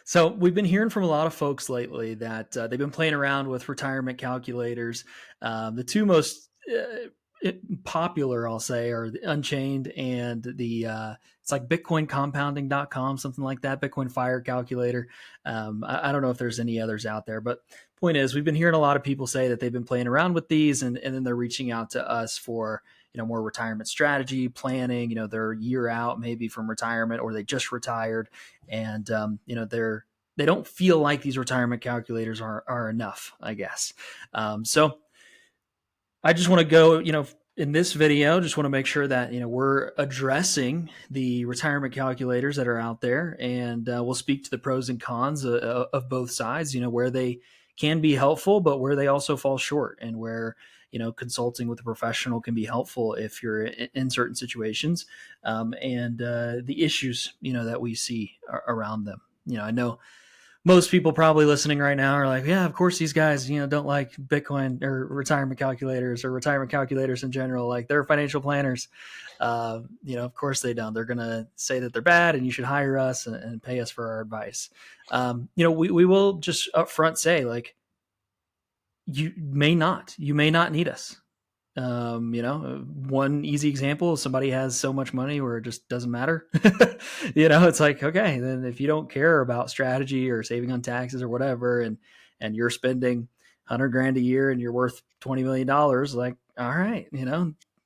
So we've been hearing from a lot of folks lately that they've been playing around with retirement calculators. The two most popular, I'll say, are the Unchained and the it's like BitcoinCompounding.com, something like that. Bitcoin Fire Calculator. I don't know if there's any others out there, but point is, we've been hearing a lot of people say that they've been playing around with these, and then they're reaching out to us for more retirement strategy planning. They're a year out maybe from retirement, or they just retired, and they don't feel like these retirement calculators are enough, I guess. So I just want to go, in this video, just want to make sure that we're addressing the retirement calculators that are out there, and we'll speak to the pros and cons of both sides. Where they can be helpful, but where they also fall short, and where consulting with a professional can be helpful if you're in certain situations, and the issues that we see around them. I know most people probably listening right now are like, yeah, of course these guys, don't like Bitcoin or retirement calculators in general. Like, they're financial planners. Of course they don't. They're going to say that they're bad and you should hire us and pay us for our advice. We will just upfront say, like, you may not need us. One easy example is somebody has so much money where it just doesn't matter. It's like, okay, then if you don't care about strategy or saving on taxes or whatever, and you're spending 100 grand a year and you're worth $20 million, like, all right,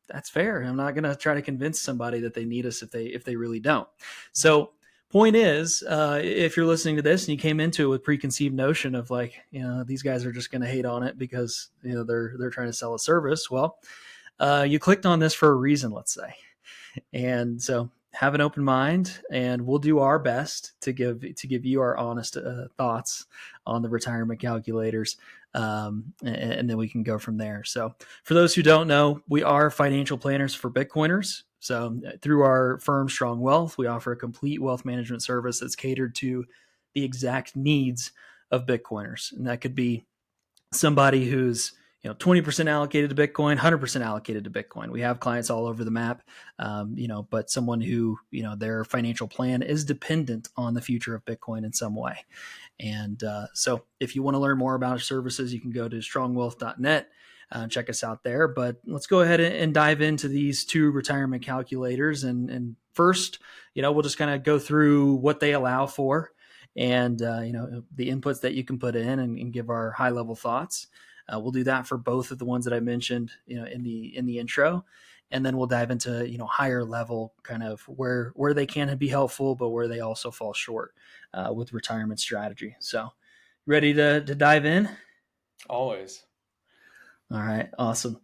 that's fair. I'm not going to try to convince somebody that they need us if they really don't. So point is, if you're listening to this and you came into it with preconceived notion of, like, these guys are just going to hate on it because they're trying to sell a service, well, you clicked on this for a reason, let's say. And so have an open mind, and we'll do our best to give you our honest thoughts on the retirement calculators, and then we can go from there. So for those who don't know, we are financial planners for Bitcoiners. So through our firm, Strong Wealth, we offer a complete wealth management service that's catered to the exact needs of Bitcoiners. And that could be somebody who's 20% allocated to Bitcoin, 100% allocated to Bitcoin. We have clients all over the map, but someone who, their financial plan is dependent on the future of Bitcoin in some way. And so if you want to learn more about our services, you can go to strongwealth.net. Check us out there. But let's go ahead and dive into these two retirement calculators. And first, we'll just kind of go through what they allow for, and the inputs that you can put in, and give our high level thoughts. We'll do that for both of the ones that I mentioned, in the intro, and then we'll dive into higher level, kind of where they can be helpful, but where they also fall short with retirement strategy. So, ready to dive in? Always. All right, awesome.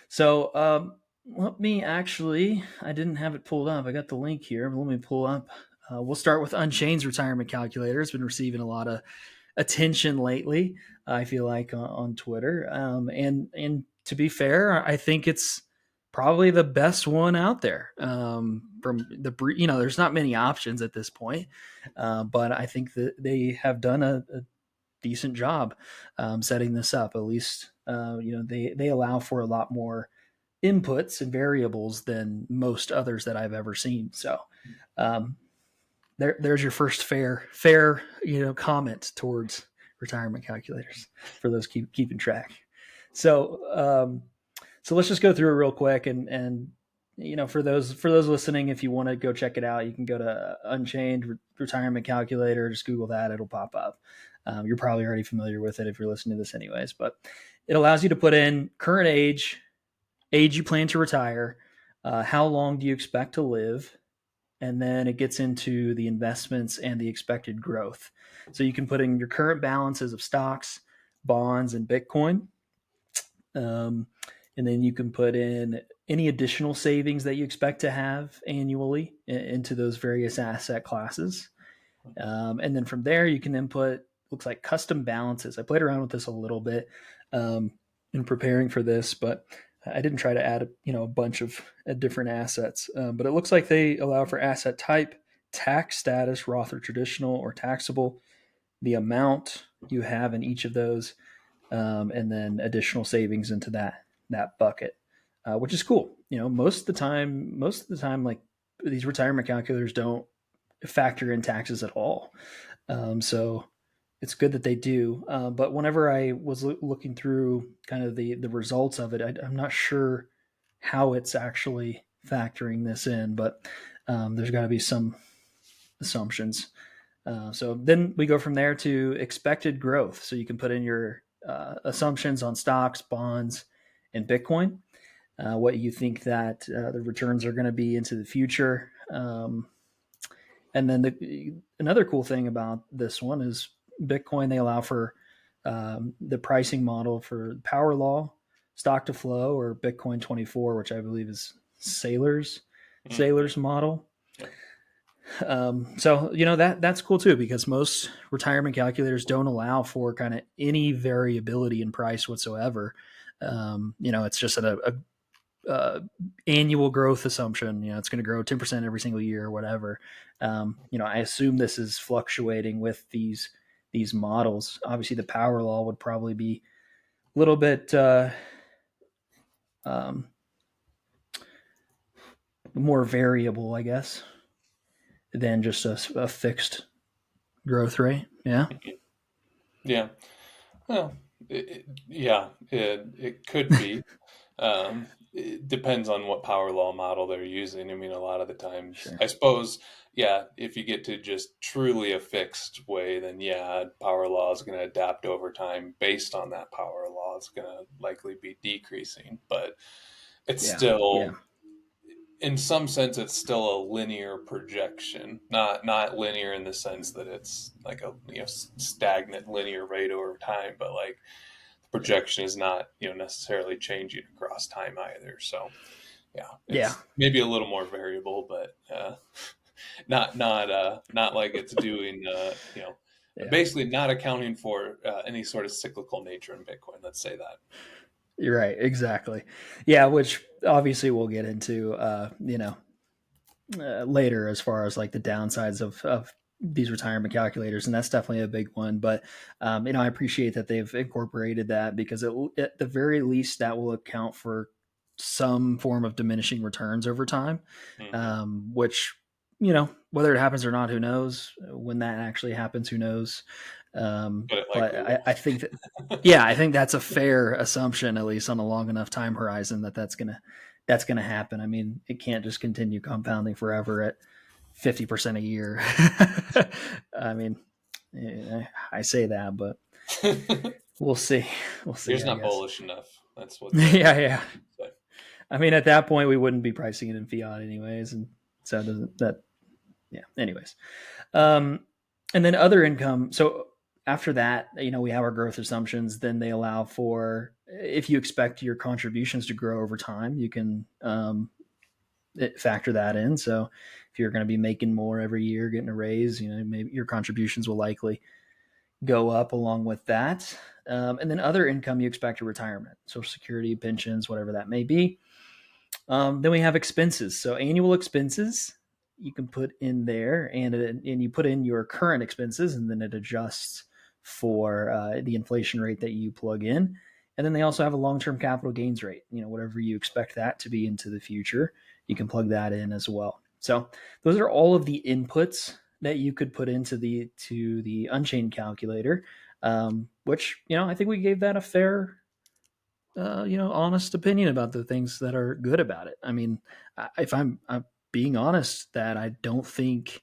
So let me I didn't have it pulled up. I got the link here. Let me pull up. We'll start with Unchained's retirement calculator. It's been receiving a lot of attention lately, I feel like, on Twitter. And to be fair, I think it's probably the best one out there. From there's not many options at this point, but I think that they have done a decent job setting this up. At least they allow for a lot more inputs and variables than most others that I've ever seen. So there's your first fair comment towards retirement calculators for those keeping track. So let's just go through it real quick, and for those listening, if you want to go check it out, you can go to Unchained retirement calculator. Just Google that; it'll pop up. You're probably already familiar with it if you're listening to this, anyways. But it allows you to put in current age you plan to retire, how long do you expect to live, and then it gets into the investments and the expected growth. So you can put in your current balances of stocks, bonds, and Bitcoin. And then you can put in any additional savings that you expect to have annually into those various asset classes. And then from there, you can input, looks like, custom balances. I played around with this a little bit in preparing for this, but I didn't try to add a bunch of different assets. But it looks like they allow for asset type, tax status, Roth or traditional or taxable, the amount you have in each of those, and then additional savings into that bucket, which is cool. Most of the time, like, these retirement calculators don't factor in taxes at all. So it's good that they do. But whenever I was looking through kind of the results of it, I'm not sure how it's actually factoring this in, but there's got to be some assumptions. So then we go from there to expected growth. So you can put in your assumptions on stocks, bonds, and Bitcoin. What you think that the returns are going to be into the future. And then another cool thing about this one is Bitcoin. They allow for the pricing model for Power Law, stock to flow, or Bitcoin 24, which I believe is Mm-hmm. Sailor's model. Yep. So that's cool too, because most retirement calculators don't allow for kind of any variability in price whatsoever. It's just annual growth assumption. It's going to grow 10% every single year or whatever. I assume this is fluctuating with these models. Obviously, the power law would probably be a little bit um, more variable, I guess, than just a fixed growth rate. Yeah. Yeah. Well, yeah, it could be. It depends on what power law model they're using. I mean, a lot of the times, Sure. I suppose, yeah, if you get to just truly a fixed way, then yeah, power law is going to adapt over time based on that power law. It's going to likely be decreasing, but it's Yeah. Yeah. still, in some sense, it's still a linear projection. Not linear in the sense that it's like a stagnant linear rate over time, but like projection is not necessarily changing across time either. So yeah, Yeah. it's maybe a little more variable, but not like it's doing Yeah. basically not accounting for any sort of cyclical nature in Bitcoin. Let's say that. You're right. Exactly. Yeah. Which obviously we'll get into, later as far as like the downsides of these retirement calculators, and that's definitely a big one. But I appreciate that they've incorporated that, because at the very least that will account for some form of diminishing returns over time, Hmm. which whether it happens or not, who knows? When that actually happens, who knows? But it But likely I, will. I think that yeah, I think that's a fair assumption, at least on a long enough time horizon, that's gonna happen. I mean, it can't just continue compounding forever at 50% a year. I mean, I say that, but we'll see. We'll see, Here's I not guess. bullish enough. That's what Yeah, yeah. say. I mean, at that point, we wouldn't be pricing it in fiat anyways, and so it doesn't that. Yeah. Anyways, um, and then other income. So after that, we have our growth assumptions. Then they allow for, if you expect your contributions to grow over time, you can factor that in. So if you're going to be making more every year, getting a raise, maybe your contributions will likely go up along with that. And then other income you expect your retirement, Social Security, pensions, whatever that may be. Then we have expenses. So annual expenses you can put in there, and you put in your current expenses, and then it adjusts for the inflation rate that you plug in. And then they also have a long-term capital gains rate. Whatever you expect that to be into the future, you can plug that in as well. So those are all of the inputs that you could put into the Unchained calculator, which I think we gave that a fair honest opinion about the things that are good about it. I mean, if I'm being honest, that I don't think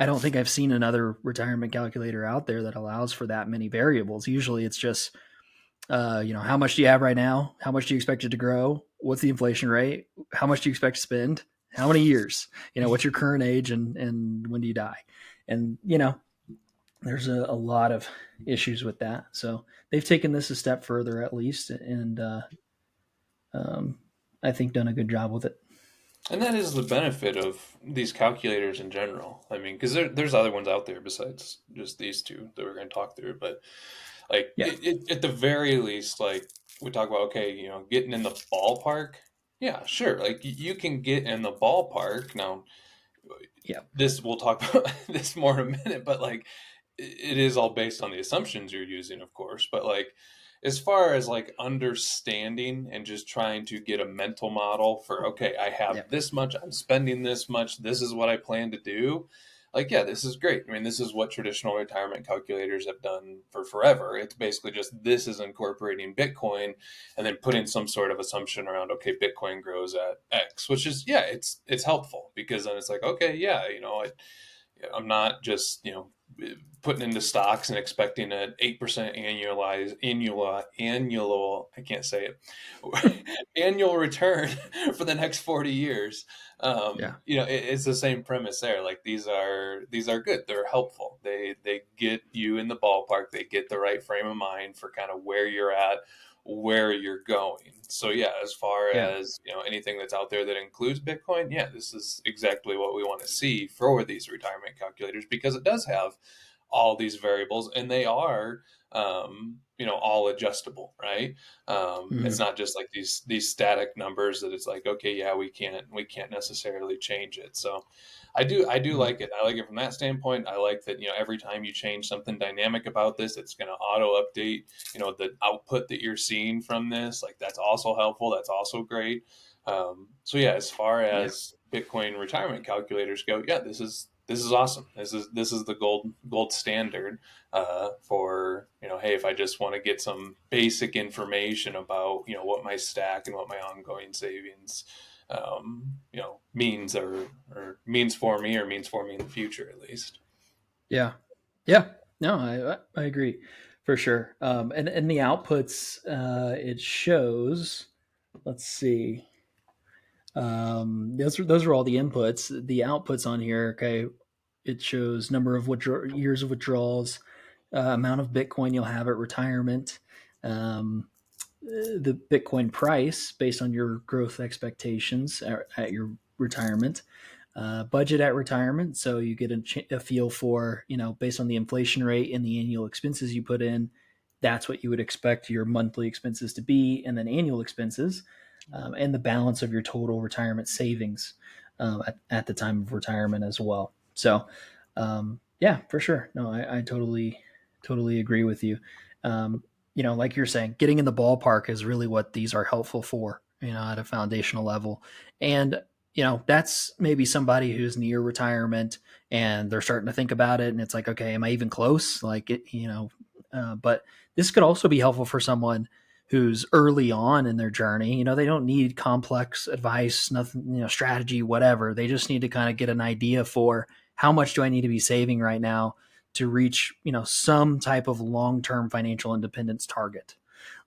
I've seen another retirement calculator out there that allows for that many variables. Usually, it's just how much do you have right now? How much do you expect it to grow? What's the inflation rate? How much do you expect to spend? How many years? What's your current age, and when do you die? And there's a lot of issues with that. So they've taken this a step further, at least, and um, I think done a good job with it. And that is the benefit of these calculators in general. I mean, because there's other ones out there besides just these two that we're going to talk through. But like, Yeah, at the very least, like we talk about, okay, getting in the ballpark. Yeah, sure. Like you can get in the ballpark. Now, yeah, this we'll talk about this more in a minute, but like it is all based on the assumptions you're using, of course. But like as far as like understanding and just trying to get a mental model for, okay, I yeah, have this much, I'm spending this much, this is what I plan to do. like, yeah, this is great. I mean, this is what traditional retirement calculators have done for forever. It's basically just this is incorporating Bitcoin and then putting some sort of assumption around, okay, Bitcoin grows at X, which is, yeah, it's helpful because then it's like, okay, yeah, I'm not just putting into stocks and expecting an 8% annual I can't say it annual return for the next 40 years. Yeah. It's the same premise there. Like these are good. They're helpful. They get you in the ballpark. They get the right frame of mind for kind of where you're at, where you're going. So yeah, as far Yeah. as anything that's out there that includes Bitcoin, yeah, this is exactly what we want to see for these retirement calculators because it does have all these variables and they are all adjustable, right? It's Hmm. not just like these static numbers that it's like, okay, yeah, we can't necessarily change it. So I do Hmm. like it. I like it from that standpoint. I like that every time you change something dynamic about this, it's going to auto update the output that you're seeing from this. Like that's also helpful. That's also great. So yeah, as far Yeah. as Bitcoin retirement calculators go, yeah, this is awesome. This is the gold standard for hey, if I just want to get some basic information about what my stack and what my ongoing savings means or means for me or means for me in the future at least. Yeah. Yeah. No, I agree for sure. And the outputs, it shows. Let's see. Those are all the inputs. The outputs on here. Okay, it shows number of years of withdrawals, amount of Bitcoin you'll have at retirement, the Bitcoin price based on your growth expectations at your retirement, budget at retirement. So you get a feel for, based on the inflation rate and the annual expenses you put in, that's what you would expect your monthly expenses to be, and then annual expenses, and the balance of your total retirement savings at the time of retirement as well. So, yeah, for sure. No, I totally agree with you. Like you're saying, getting in the ballpark is really what these are helpful for, at a foundational level. And, that's maybe somebody who's near retirement and they're starting to think about it. And it's like, okay, am I even close? Like, but this could also be helpful for someone who's early on in their journey. They don't need complex advice, nothing, strategy, whatever. They just need to kind of get an idea for how much do I need to be saving right now to reach, some type of long-term financial independence target.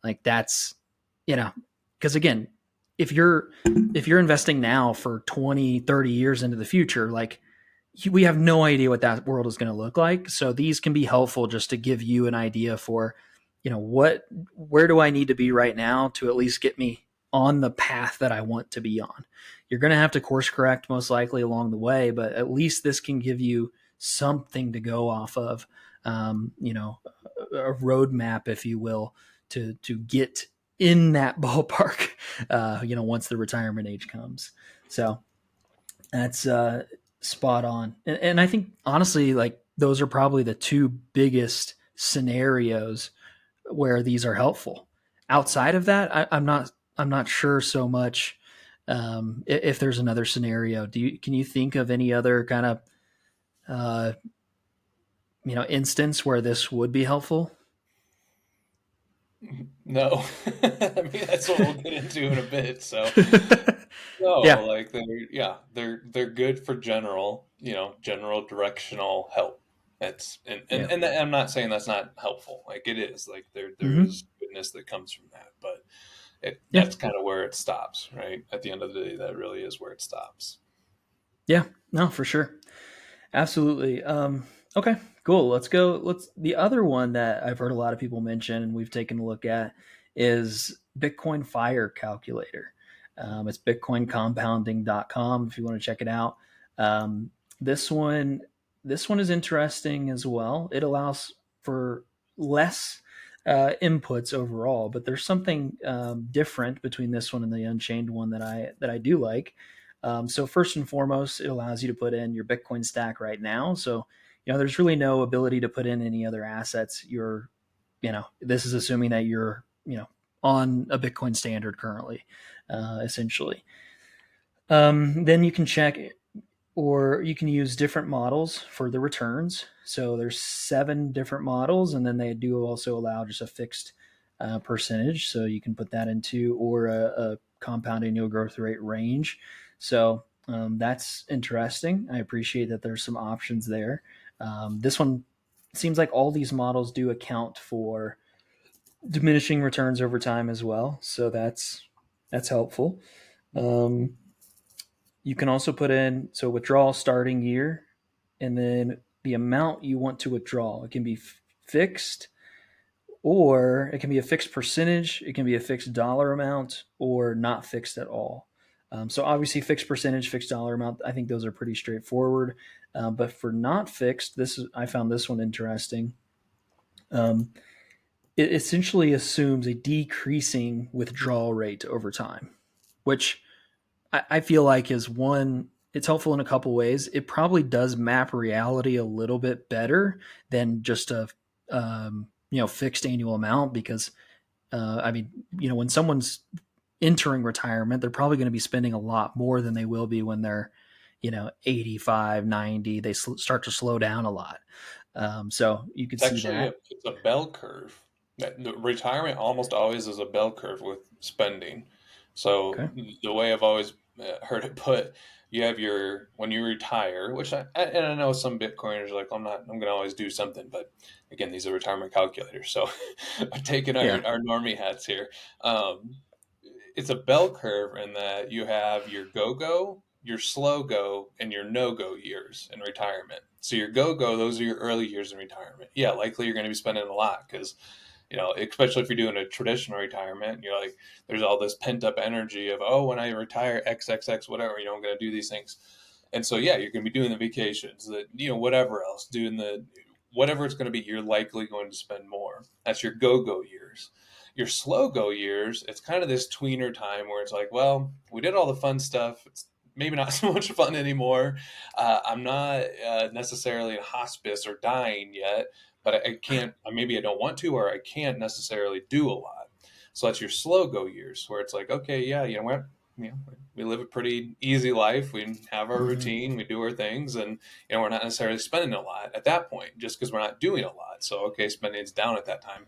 Like that's, you know, because again, if you're investing now for 20, 30 years into the future, like we have no idea what that world is going to look like. So these can be helpful just to give you an idea for, where do I need to be right now to at least get me on the path that I want to be on. You're going to have to course correct most likely along the way, but at least this can give you something to go off of, a roadmap, if you will, to get in that ballpark, once the retirement age comes. So that's spot on. And I think honestly, like those are probably the two biggest scenarios where these are helpful. Outside of that, I'm not sure so much if there's another scenario. Can you think of any other kind of uh, instance where this would be helpful? No, I mean that's what we'll get into in a bit. So no, Yeah, like they're good for general directional help. That's yeah, I'm not saying that's not helpful. Like it is. Like there hmm is goodness that comes from that, but yeah, that's kind of where it stops, right? At the end of the day, that really is where it stops. yeah. No, for sure. Absolutely. Okay, cool. Let's go. The other one that I've heard a lot of people mention and we've taken a look at is Bitcoin Fire Calculator. It's bitcoincompounding.com if you want to check it out. Um, this one, this one is interesting as well. It allows for less inputs overall, but there's something different between this one and the Unchained one that I do like. So first and foremost, it allows you to put in your Bitcoin stack right now. So there's really no ability to put in any other assets. This is assuming that you're on a Bitcoin standard currently, essentially. Then you can check or you can use different models for the returns. So there's 7 different models, and then they do also allow just a fixed percentage. So you can put that into, or a compound annual growth rate range. So that's interesting. I appreciate that there's some options there. This one seems like all these models do account for diminishing returns over time as well. So that's helpful. Um, you can also put in, so withdrawal starting year, and then the amount you want to withdraw. It can be fixed, or it can be a fixed percentage. It can be a fixed dollar amount, or not fixed at all. So obviously, fixed percentage, fixed dollar amount. I think those are pretty straightforward. But for not fixed, I found this one interesting. Um, it essentially assumes a decreasing withdrawal rate over time, which I feel like is one. It's helpful in a couple ways. It probably does map reality a little bit better than just a fixed annual amount, because I mean, when someone's entering retirement, they're probably going to be spending a lot more than they will be when they're 85, 90. They start to slow down a lot. So you could It's see actually that. it's a bell curve. The retirement almost always is a bell curve with spending. So Okay. the way I've always heard it put, you have your when you retire, which and I know some Bitcoiners are like, I'm gonna always do something, but again, these are retirement calculators, so I'm taking Yeah. our normie hats here. Um, it's a bell curve in that you have your go go, your slow go, and your no go years in retirement. So your go go, those are your early years in retirement. Yeah, likely you're going to be spending a lot because especially if you're doing a traditional retirement, you're like, there's all this pent up energy of, oh, when I retire, X X X, whatever, I'm going to do these things. And so, yeah, you're going to be doing the vacations, whatever else, doing whatever it's going to be, you're likely going to spend more. That's your go go years. Your slow go years, it's kind of this tweener time where it's like, well, we did all the fun stuff. It's maybe not so much fun anymore. I'm not necessarily in hospice or dying yet, but I can't, maybe I don't want to, or I can't necessarily do a lot. So that's your slow go years where it's like, okay, yeah, what? We live a pretty easy life. We have our Hmm. routine, we do our things, and we're not necessarily spending a lot at that point, just because we're not doing a lot. So okay, spending's down at that time.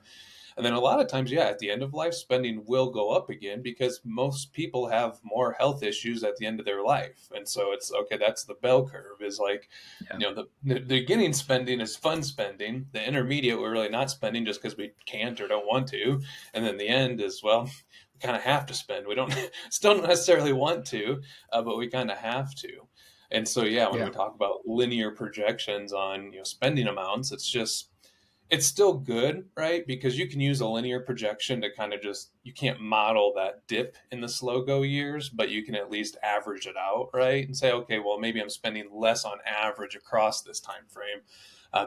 And then a lot of times, yeah, at the end of life, spending will go up again because most people have more health issues at the end of their life. And so it's okay, that's the bell curve is like, Yeah. the beginning spending is fun spending. The intermediate, we're really not spending just because we can't or don't want to. And then the end is, well, we kind of have to spend. We don't still don't necessarily want to, but we kind of have to. And so, yeah, when we Yeah. talk about linear projections on spending amounts, it's still good, right? Because you can use a linear projection to kind of just you can't model that dip in the slow go years, but you can at least average it out, right? And say, okay, well, maybe I'm spending less on average across this time frame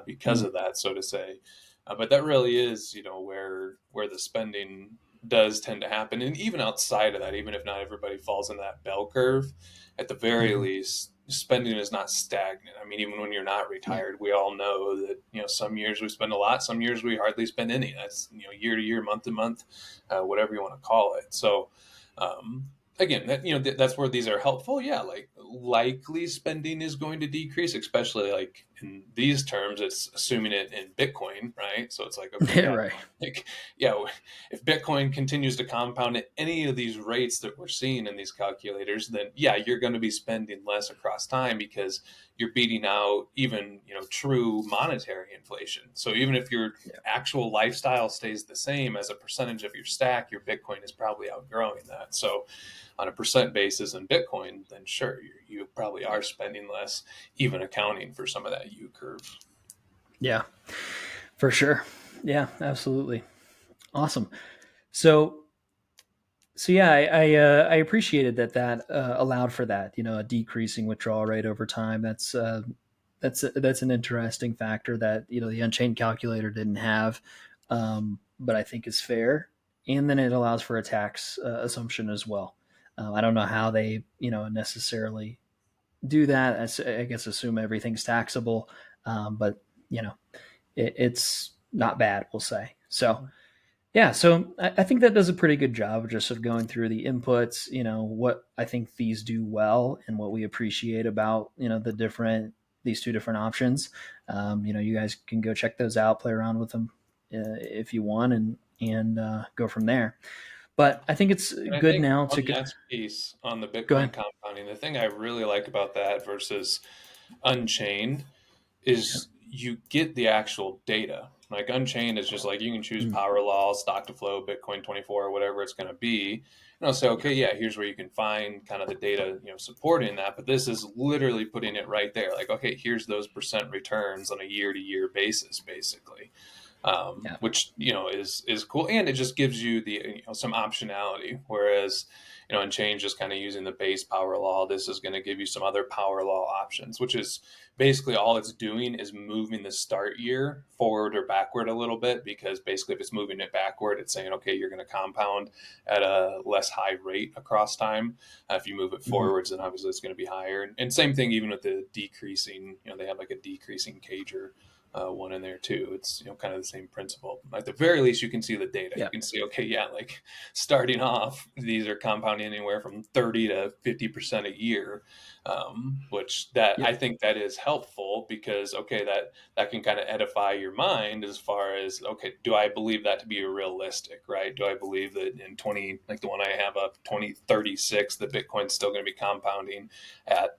because Mm. of that, so to say. But that really is, where the spending does tend to happen, and even outside of that, even if not everybody falls in that bell curve, at the very Hmm. least, spending is not stagnant. I mean, even when you're not Yeah. retired, we all know that some years we spend a lot, some years we hardly spend any. That's year to year, month to month, whatever you want to call it. So um, again, that's where these are helpful. Yeah, like likely spending is going to decrease, especially like in these terms. It's assuming it in Bitcoin, right? So it's like okay, Yeah. yeah, Right. like yeah, if Bitcoin continues to compound at any of these rates that we're seeing in these calculators, then yeah, you're going to be spending less across time because you're beating out even true monetary inflation. So even if your Yeah. actual lifestyle stays the same as a percentage of your stack, your Bitcoin is probably outgrowing that. So on a percent basis in Bitcoin, then sure, you probably are spending less, even accounting for some of that U curve. Yeah. For sure. Yeah. Absolutely. Awesome. So yeah, I appreciated that allowed for that. A decreasing withdrawal rate over time. That's an interesting factor that the Unchained calculator didn't have, but I think is fair. And then it allows for a tax assumption as well. I don't know how they necessarily do that. I guess assume everything's taxable, but you know it's not bad. We'll say so. Yeah, so I think that does a pretty good job just of going through the inputs, what I think these do well and what we appreciate about, these two different options. You guys can go check those out, play around with them if you want, and go from there. But I think it's And I good think now to one go. last piece on the Go Bitcoin ahead. compounding, the thing I really like about that versus Unchained is you get the actual data. Like Unchained is just like you can choose Mm, power law, stock to flow, Bitcoin 24, or whatever it's going to be. And I'll say, yeah, okay, yeah, here's where you can find kind of the data, supporting that. But this is literally putting it right there. Like, okay, here's those percent returns on a year to year basis, basically, yeah, which is cool, and it just gives you the some optionality. Whereas in change, just kind of using the base power law, this is going to give you some other power law options, which is basically all it's doing is moving the start year forward or backward a little bit. Because basically, if it's moving it backward, it's saying okay, you're going to compound at a less high rate across time. If you move it hmm forwards, then obviously it's going to be higher. And same thing even with the decreasing. They have like a decreasing cager one in there too. It's kind of the same principle. At the very least, you can see the data. You yeah, can see, okay, yeah, like starting off, these are compounding anywhere from 30 to 50% a year, which that yeah, I think that is helpful because okay, that can kind of edify your mind as far as okay, do I believe that to be realistic, right? Do I believe that in 20 like the one I have up 2036 that Bitcoin's still going to be compounding at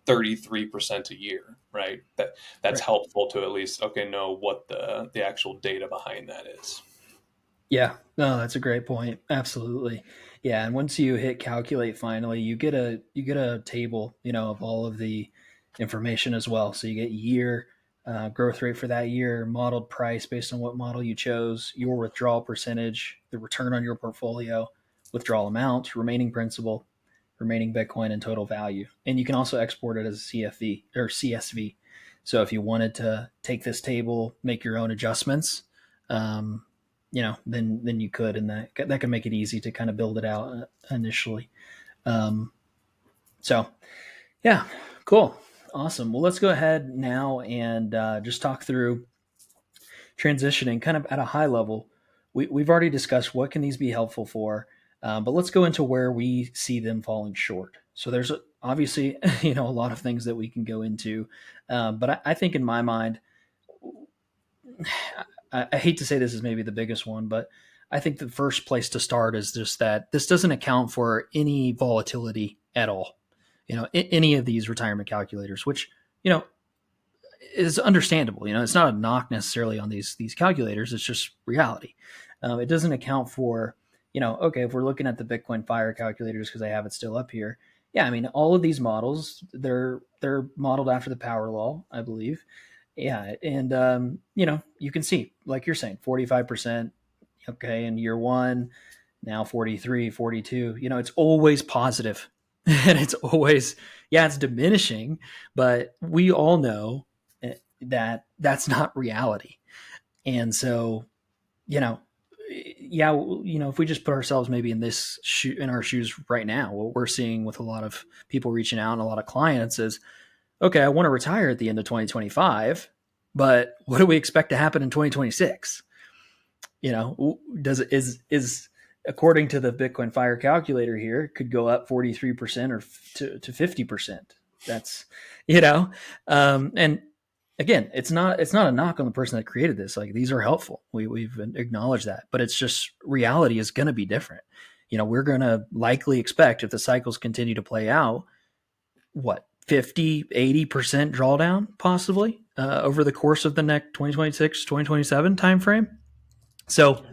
33% a year, right? That's right. helpful to at least okay know what the actual data behind that is. Yeah, no, that's a great point. Absolutely. Yeah, and once you hit calculate finally, you get a table, of all of the information as well. So you get year, growth rate for that year, modeled price based on what model you chose, your withdrawal percentage, the return on your portfolio, withdrawal amount, remaining principal, remaining Bitcoin, and total value. And you can also export it as a CFV or CSV. So if you wanted to take this table, make your own adjustments, then you could, and that can make it easy to kind of build it out initially. Um, so yeah, cool, awesome. Well, let's go ahead now and just talk through transitioning, kind of at a high level. We've already discussed what can these be helpful for, but let's go into where we see them falling short. So there's obviously a lot of things that we can go into, but I think in my mind, I hate to say this is maybe the biggest one, but I think the first place to start is just that this doesn't account for any volatility at all. Any of these retirement calculators, which you know is understandable. It's not a knock necessarily on these calculators. It's just reality. It doesn't account for okay, if we're looking at the Bitcoin Fire calculators because I have it still up here. Yeah, I mean all of these models they're modeled after the power law, I believe. Yeah, and you can see like you're saying 45%, okay, in year one, now 43, 42. It's always positive and it's always, yeah, it's diminishing, but we all know that that's not reality. And so, you know, yeah, if we just put ourselves maybe in our shoes right now, what we're seeing with a lot of people reaching out and a lot of clients is, okay, I want to retire at the end of 2025, but what do we expect to happen in 2026? Does it is according to the Bitcoin Fire calculator here, could go up 43% or to 50%. That's you know, and again, it's not a knock on the person that created this. Like these are helpful. We've acknowledged that, but it's just reality is going to be different. We're going to likely expect if the cycles continue to play out, what 50-80% drawdown possibly over the course of the next 2026-2027 timeframe. So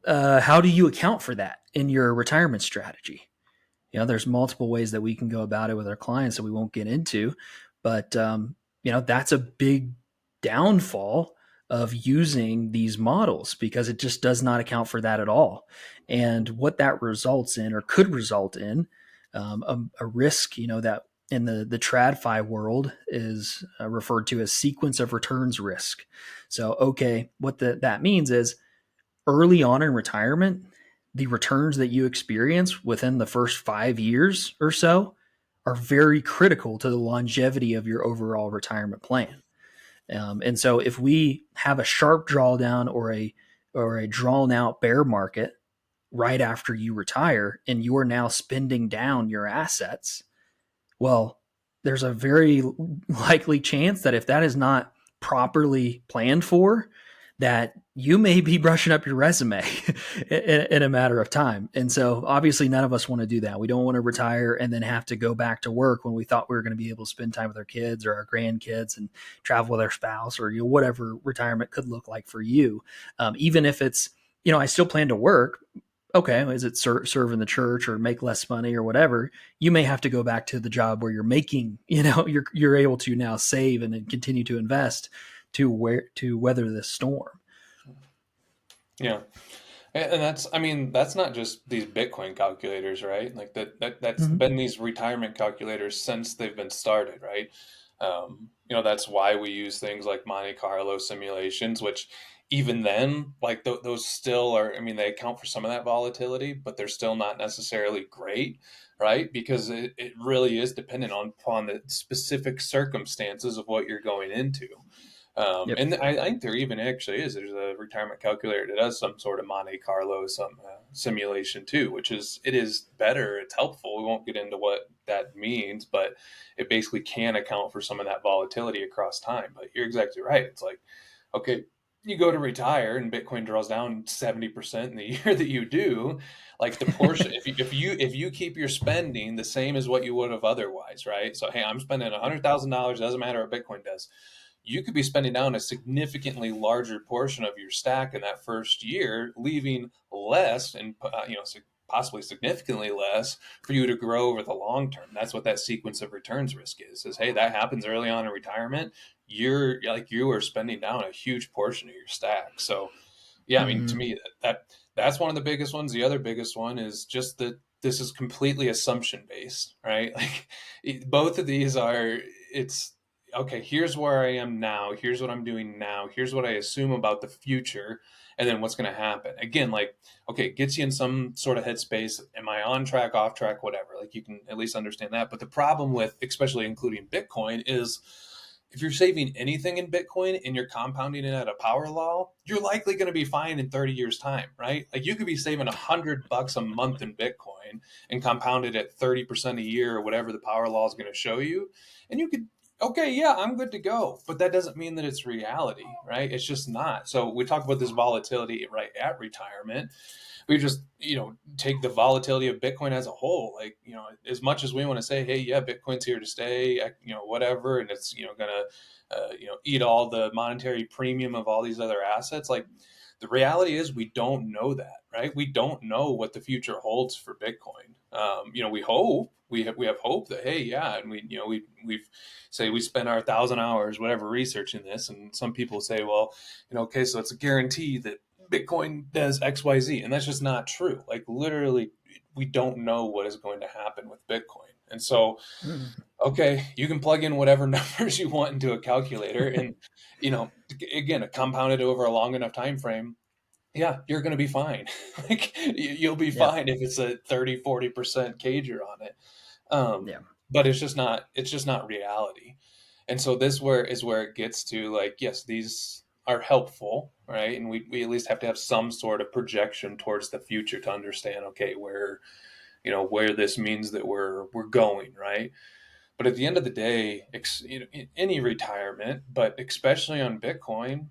how do you account for that in your retirement strategy? There's multiple ways that we can go about it with our clients that we won't get into, but that's a big downfall of using these models because it just does not account for that at all. And what that results in or could result in a risk, that in the TradFi world is referred to as sequence of returns risk. So, okay, what that means is early on in retirement, the returns that you experience within the first 5 years or so are very critical to the longevity of your overall retirement plan. And so, if we have a sharp drawdown or or a drawn out bear market right after you retire and you are now spending down your assets, well, there's a very likely chance that if that is not properly planned for, that you may be brushing up your resume in a matter of time. And so obviously none of us want to do that. We don't want to retire and then have to go back to work when we thought we were going to be able to spend time with our kids or our grandkids and travel with our spouse, or whatever retirement could look like for you. Even if it's, I still plan to work, okay, is it serve in the church or make less money or whatever, you may have to go back to the job where you're making, you're able to now save and then continue to invest to weather this storm. Yeah. And that's, I mean, that's not just these Bitcoin calculators, right? Like that's Mm-hmm. been these retirement calculators since they've been started, right? That's why we use things like Monte Carlo simulations, which even then, like those still are, I mean, they account for some of that volatility, but they're still not necessarily great, right? Because it really is dependent upon the specific circumstances of what you're going into. Yep. And I think there even actually is. There's a retirement calculator that does some sort of Monte Carlo simulation too, which it is better. It's helpful. We won't get into what that means, but it basically can account for some of that volatility across time. But you're exactly right. It's like, okay, you go to retire and Bitcoin draws down 70% in the year that you do. Like the portion, if you keep your spending the same as what you would have otherwise, right? So hey, I'm spending $100,000. Doesn't matter what Bitcoin does, you could be spending down a significantly larger portion of your stack in that first year, leaving less and possibly significantly less for you to grow over the long term. That's what that sequence of returns risk is. Is hey, that happens early on in retirement. You are spending down a huge portion of your stack. So yeah, I mean, to Mm-hmm. me, that's one of the biggest ones. The other biggest one is just that this is completely assumption based, right? Like both of these are, it's okay, here's where I am now, here's what I'm doing now, here's what I assume about the future, and then what's going to happen. Again, like, okay, it gets you in some sort of headspace. Am I on track, off track, whatever? Like you can at least understand that. But the problem with, especially including Bitcoin, is if you're saving anything in Bitcoin and you're compounding it at a power law, you're likely going to be fine in 30 years time, right? Like you could be saving $100 a month in Bitcoin and compound it at 30% a year or whatever the power law is going to show you. And you could, okay, yeah, I'm good to go. But that doesn't mean that it's reality, right? It's just not. So we talk about this volatility right at retirement. We just, take the volatility of Bitcoin as a whole. Like, as much as we want to say, hey, yeah, Bitcoin's here to stay, whatever, and it's, gonna, eat all the monetary premium of all these other assets. Like, the reality is we don't know that, right? We don't know what the future holds for Bitcoin. We hope we have hope that hey, yeah, and we've say we spent our 1,000 hours whatever researching this, and some people say, well, okay, so it's a guarantee that Bitcoin does XYZ. And that's just not true. Like literally, we don't know what is going to happen with Bitcoin. And so, Mm-hmm. okay, you can plug in whatever numbers you want into a calculator and, again, compounded over a long enough time frame. Yeah, you're going to be fine. Like you'll be Yeah. fine if it's a 30-40% cager on it. Yeah. But it's just not reality. And so this where it gets to like, yes, these are helpful, right? And we at least have to have some sort of projection towards the future to understand, okay, where this means that we're going, right? But at the end of the day, in any retirement, but especially on Bitcoin,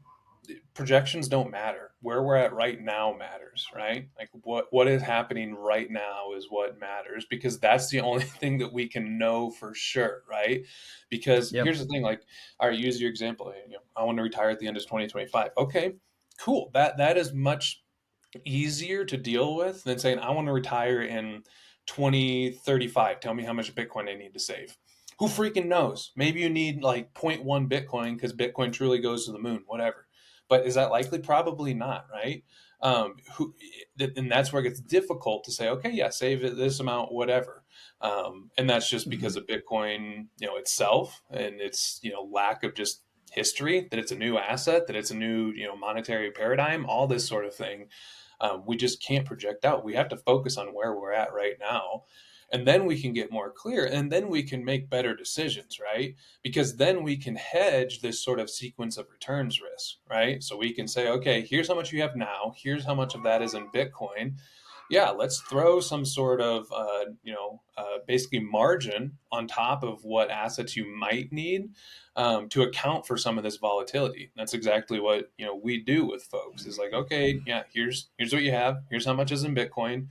projections don't matter. Where we're at right now matters, right? Like what is happening right now is what matters because that's the only thing that we can know for sure, right? Because Yep. here's the thing, like, all right, use your example. I want to retire at the end of 2025. Okay, cool. That is much easier to deal with than saying I want to retire in 2035. Tell me how much Bitcoin I need to save. Who freaking knows? Maybe you need like zero point 0.1 Bitcoin because Bitcoin truly goes to the moon, whatever. But is that likely? Probably not, right? And that's where it gets difficult to say, okay, yeah, save this amount, whatever. And that's just Mm-hmm. because of Bitcoin, itself and its, lack of just history, that it's a new asset, that it's a new, monetary paradigm, all this sort of thing. We just can't project out. We have to focus on where we're at right now. And then we can get more clear, and then we can make better decisions, right? Because then we can hedge this sort of sequence of returns risk, right? So we can say, okay, here's how much you have now, here's how much of that is in Bitcoin. Yeah, let's throw some sort of basically margin on top of what assets you might need, to account for some of this volatility. That's exactly what we do with folks. Is like, okay, yeah, here's what you have. Here's how much is in Bitcoin.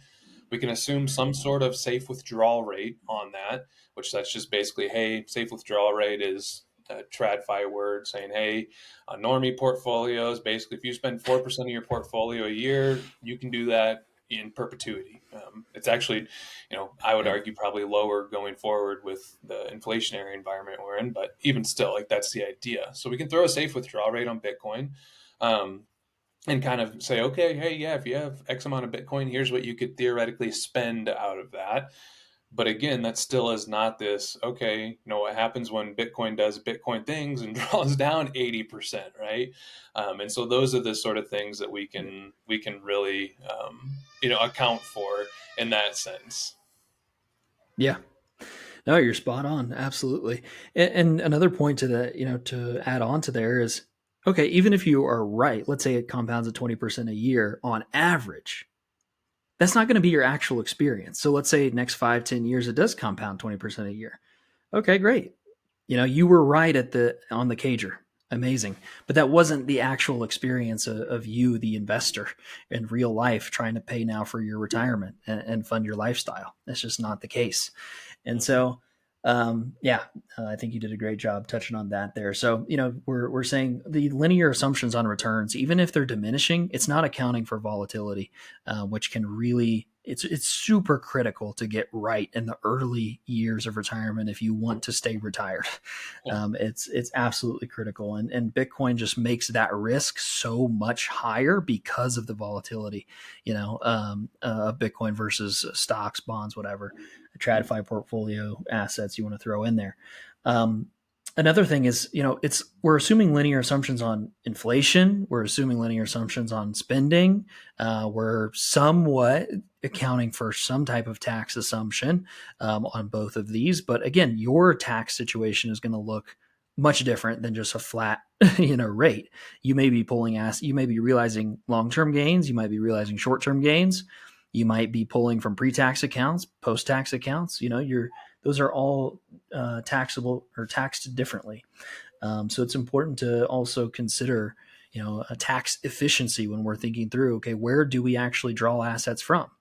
We can assume some sort of safe withdrawal rate on that, which that's just basically, hey, safe withdrawal rate is a TradFi word saying, hey, normie portfolios, basically, if you spend 4% of your portfolio a year, you can do that in perpetuity. It's actually, I would Yeah. argue probably lower going forward with the inflationary environment we're in, but even still, like that's the idea. So we can throw a safe withdrawal rate on Bitcoin. Um, and kind of say, okay, hey, yeah, if you have X amount of Bitcoin, here's what you could theoretically spend out of that. But again, that still is not this, okay, what happens when Bitcoin does Bitcoin things and draws down 80%, right? And so those are the sort of things that we can really account for in that sense. Yeah. No, you're spot on. Absolutely. And another point to that, to add on to there is, okay, even if you are right, let's say it compounds at 20% a year on average, that's not going to be your actual experience. So let's say next 5, 10 years, it does compound 20% a year. Okay, great. You were right on the cager. Amazing. But that wasn't the actual experience of you, the investor, in real life trying to pay now for your retirement and fund your lifestyle. That's just not the case. And Mhm. so, yeah, I think you did a great job touching on that there. So, we're saying the linear assumptions on returns, even if they're diminishing, it's not accounting for volatility, which can really it's super critical to get right in the early years of retirement if you want to stay retired. Yeah. It's absolutely critical, and Bitcoin just makes that risk so much higher because of the volatility, of Bitcoin versus stocks, bonds, whatever, TradFi portfolio assets you want to throw in there. Um, Another thing is, it's we're assuming linear assumptions on inflation, we're assuming linear assumptions on spending, we're somewhat accounting for some type of tax assumption on both of these. But again, your tax situation is going to look much different than just a flat, rate. You may be you may be realizing long-term gains, you might be realizing short-term gains, you might be pulling from pre-tax accounts, post-tax accounts. Those are all taxable or taxed differently. So it's important to also consider, a tax efficiency when we're thinking through, okay, where do we actually draw assets from?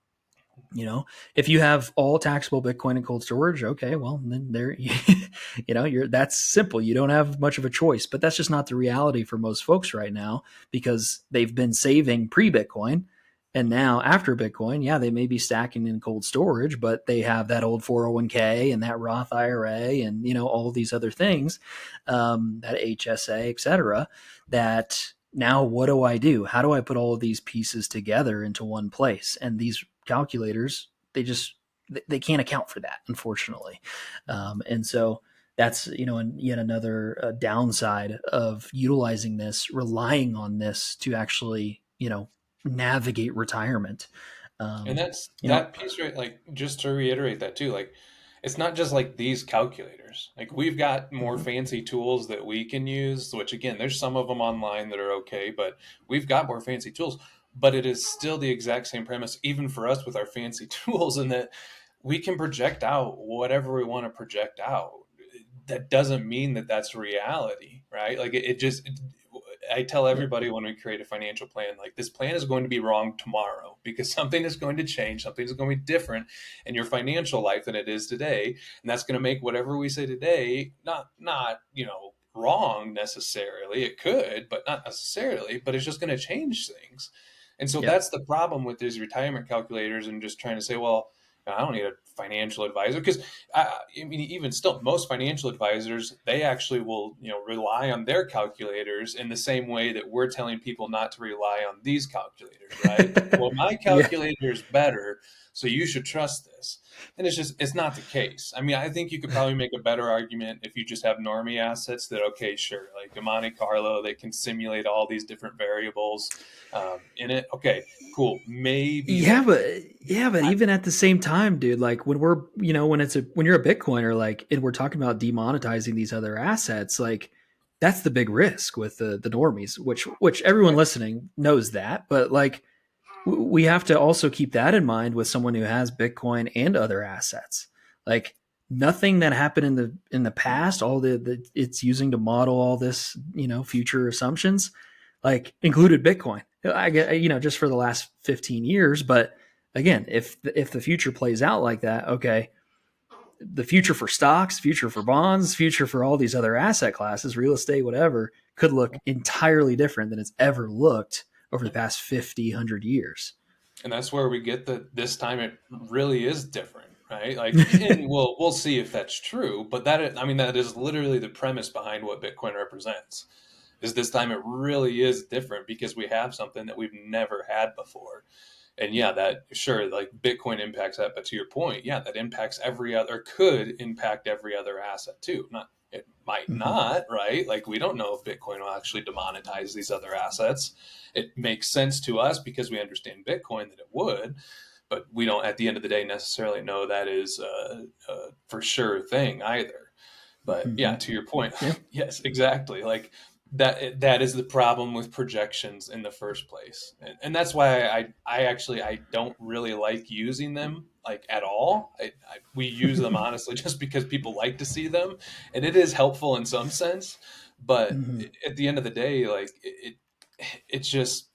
If you have all taxable Bitcoin in cold storage, okay, well, then there, that's simple. You don't have much of a choice, but that's just not the reality for most folks right now because they've been saving pre Bitcoin. And now after Bitcoin, yeah, they may be stacking in cold storage, but they have that old 401k and that Roth IRA and, all these other things, that HSA, et cetera, that now what do I do? How do I put all of these pieces together into one place? And these calculators, they can't account for that, unfortunately. And so that's and yet another downside of utilizing this, relying on this to actually navigate retirement. And Um, that's you know, that piece, right? Like, just to reiterate that too, like, it's not just like these calculators. Like, we've got more mhm. fancy tools that we can use, which again, there's some of them online that are okay, but we've got more fancy tools. But it is still the exact same premise, even for us with our fancy tools, in that we can project out whatever we want to project out. That doesn't mean that that's reality, right? Like, I tell Yeah, everybody when we create a financial plan, like, this plan is going to be wrong tomorrow because something is going to change, something is going to be different in your financial life than it is today, and that's going to make whatever we say today not wrong necessarily. It could, but not necessarily. But it's just going to change things, and so yeah, that's the problem with these retirement calculators and just trying to say, well, I don't need a financial advisor because I mean, even still, most financial advisors, they actually will, rely on their calculators in the same way that we're telling people not to rely on these calculators, right? Well, my yeah, calculator is better, so you should trust this. And it's not the case. I mean, I think you could probably make a better argument if you just have normie assets that, okay, sure, like a Monte Carlo, they can simulate all these different variables in it. Okay, cool. Maybe Yeah, that. but even at the same time, dude, like when we're when you're a Bitcoiner, like, and we're talking about demonetizing these other assets, like that's the big risk with the normies, which everyone Okay. listening knows that, but like we have to also keep that in mind with someone who has Bitcoin and other assets. Like nothing that happened in the past, all the it's using to model all this, future assumptions, like included Bitcoin. I get, just for the last 15 years, but again, if the future plays out like that, okay, the future for stocks, future for bonds, future for all these other asset classes, real estate, whatever, could look entirely different than it's ever looked over the past 50, 100 years. And that's where we get that this time it really is different, right? Like, and we'll see if that's true, but I mean, that is literally the premise behind what Bitcoin represents. Is this time it really is different because we have something that we've never had before. And yeah, that sure, like Bitcoin impacts that, but to your point, yeah, that impacts every other, could impact every other asset too. Not, it might Mm-hmm. not, right? Like we don't know if Bitcoin will actually demonetize these other assets. It makes sense to us because we understand Bitcoin that it would, but we don't at the end of the day necessarily know that is a for sure thing either. But Mm-hmm. yeah, to your point, Yeah. yes, exactly. Like that is the problem with projections in the first place, and that's why I actually I don't really like using them like at all. We use them honestly just because people like to see them, and it is helpful in some sense. But Mm-hmm. at the end of the day, like it's just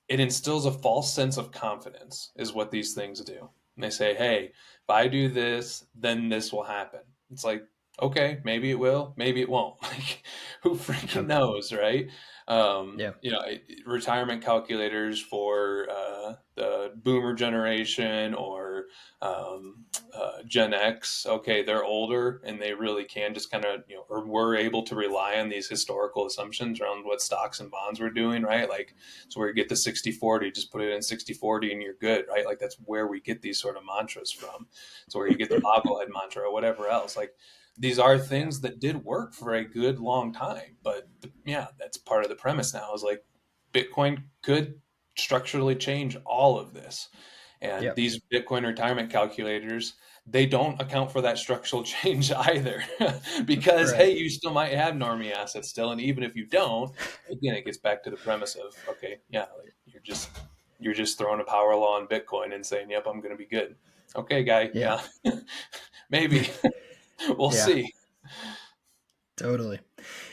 it instills a false sense of confidence is what these things do. And they say, hey, if I do this, then this will happen. It's like, okay, maybe it will, maybe it won't. Like, who freaking Yeah. knows, right? Yeah. Retirement calculators for the boomer generation or Gen X, okay, they're older and they really can just kind of, or were able to rely on these historical assumptions around what stocks and bonds were doing, right? Like, so where you get the 60/40, just put it in 60/40 and you're good, right? Like, that's where we get these sort of mantras from. So where you get the bobblehead mantra or whatever else. Like, these are Yeah. things that did work for a good long time. But yeah, that's part of the premise now is like Bitcoin could structurally change all of this. And Yeah. these Bitcoin retirement calculators, they don't account for that structural change either. Because, Right. hey, you still might have normie assets still. And even if you don't, again, it gets back to the premise of, okay, yeah, like you're just throwing a power law on Bitcoin and saying, yep, I'm going to be good. Okay, guy, Yeah. yeah, maybe we'll Yeah. see. Totally.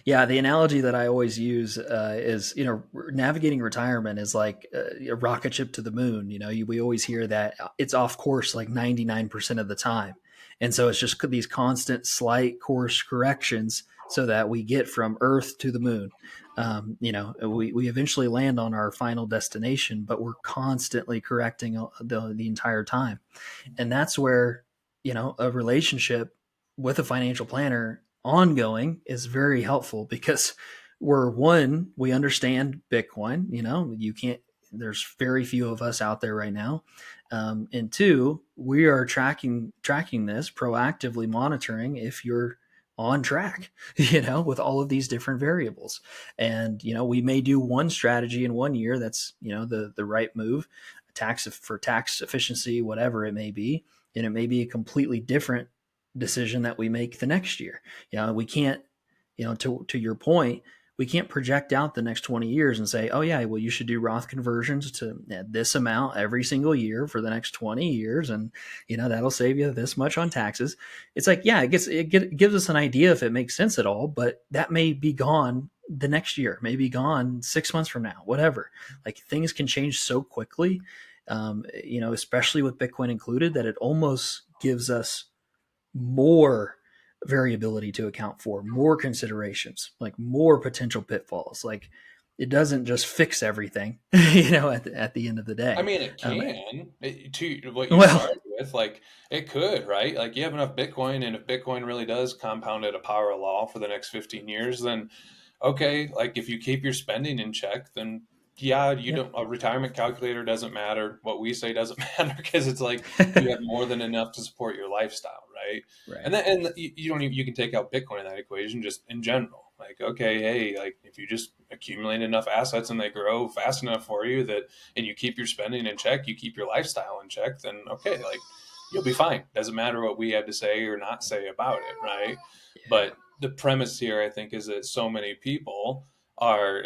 Yeah, the analogy that I always use is, navigating retirement is like a rocket ship to the moon. We always hear that it's off course like 99% of the time. And so it's just these constant slight course corrections so that we get from Earth to the moon. We eventually land on our final destination, but we're constantly correcting the entire time. And that's where, a relationship with a financial planner ongoing is very helpful because we understand Bitcoin. You can't, there's very few of us out there right now. And two, we are tracking this, proactively monitoring if you're on track, with all of these different variables. And, we may do one strategy in one year that's, the right move, tax efficiency, whatever it may be. And it may be a completely different decision that we make the next year. We can't, to your point, we can't project out the next 20 years and say, oh yeah, well, you should do Roth conversions to this amount every single year for the next 20 years. And, that'll save you this much on taxes. It's like, yeah, it gives us an idea if it makes sense at all, but that may be gone the next year, may be gone 6 months from now, whatever. Like things can change so quickly, especially with Bitcoin included, that it almost gives us more variability to account for, more considerations, like more potential pitfalls. Like it doesn't just fix everything, at the end of the I day. mean, it Um, can. To what you well, started with, like it could, right? Like you have enough Bitcoin, and if Bitcoin really does compound at a power law for the next 15 years, then okay, like if you keep your spending in check, then yeah, you Yeah. don't, a retirement calculator doesn't matter. What we say doesn't matter because it's like you have more than enough to support your lifestyle, right? Right. And then, and you don't even, you can take out Bitcoin in that equation just in general. Like, okay, hey, like if you just accumulate enough assets and they grow fast enough for you that, and you keep your spending in check, you keep your lifestyle in check, then okay, like you'll be fine. Doesn't matter what we have to say or not say about it, right? Yeah. But the premise here, I think, is that so many people are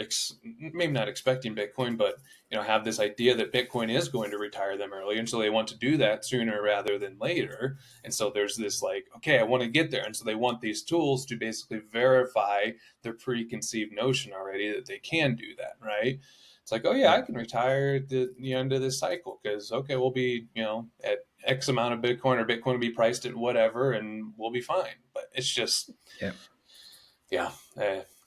maybe not expecting Bitcoin, but have this idea that Bitcoin is going to retire them early, and so they want to do that sooner rather than later. And so there's this like, okay, I want to get there, and so they want these tools to basically verify their preconceived notion already that they can do that, right? It's like, oh yeah, I Yeah. can retire at the end of this cycle because okay, we'll be at X amount of Bitcoin, or Bitcoin will be priced at whatever, and we'll be fine. But it's just Yeah. yeah,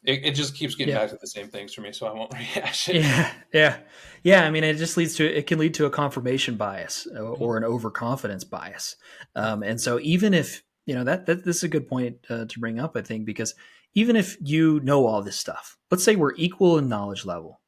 it just keeps getting Yeah. back to the same things for me, so I won't rehash it. Yeah, yeah, yeah. I mean, it just leads to it can lead to a confirmation bias Mhm. or an overconfidence bias. And so, even if that this is a good point to bring up, I think, because even if you know all this stuff, let's say we're equal in knowledge level,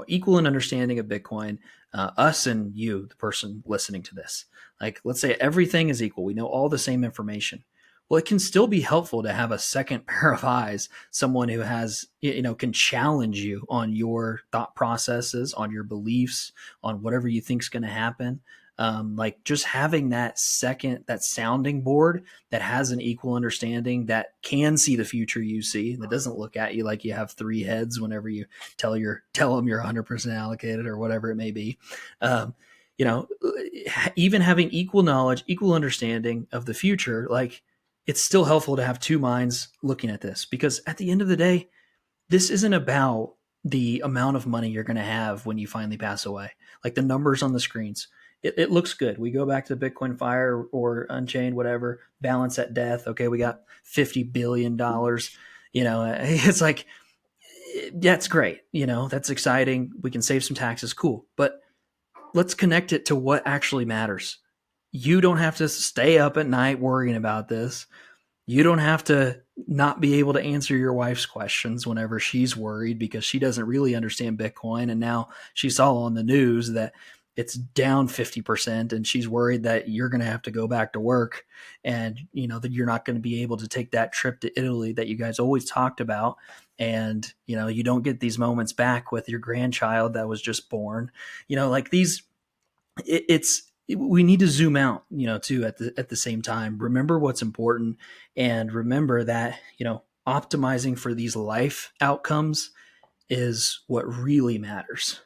equal in understanding of Bitcoin, us and you, the person listening to this. Like, let's say everything is equal. We know all the same information. Well, it can still be helpful to have a second pair of eyes, someone who has can challenge you on your thought processes, on your beliefs, on whatever you think is going to happen. Like, just having that sounding board that has an equal understanding, that can see the future you see, that doesn't look at you like you have three heads whenever you tell them you're 100% allocated or whatever it may be. um, you know Even having equal knowledge, equal understanding of the future, like, it's still helpful to have two minds looking at this, because at the end of the day, this isn't about the amount of money you're going to have when you finally pass away. Like, the numbers on the screens, it looks good. We go back to Bitcoin Fire or Unchained, whatever, balance at death. Okay, we got $50 billion. It's like, that's great. That's exciting. We can save some taxes. Cool. But let's connect it to what actually matters. You don't have to stay up at night worrying about this. You don't have to not be able to answer your wife's questions whenever she's worried because she doesn't really understand Bitcoin. And now she saw on the news that it's down 50% and she's worried that you're going to have to go back to work, and that you're not going to be able to take that trip to Italy that you guys always talked about. And you don't get these moments back with your grandchild that was just born. Like these, we need to zoom out, too, at the same time. Remember what's important, and remember that optimizing for these life outcomes is what really matters.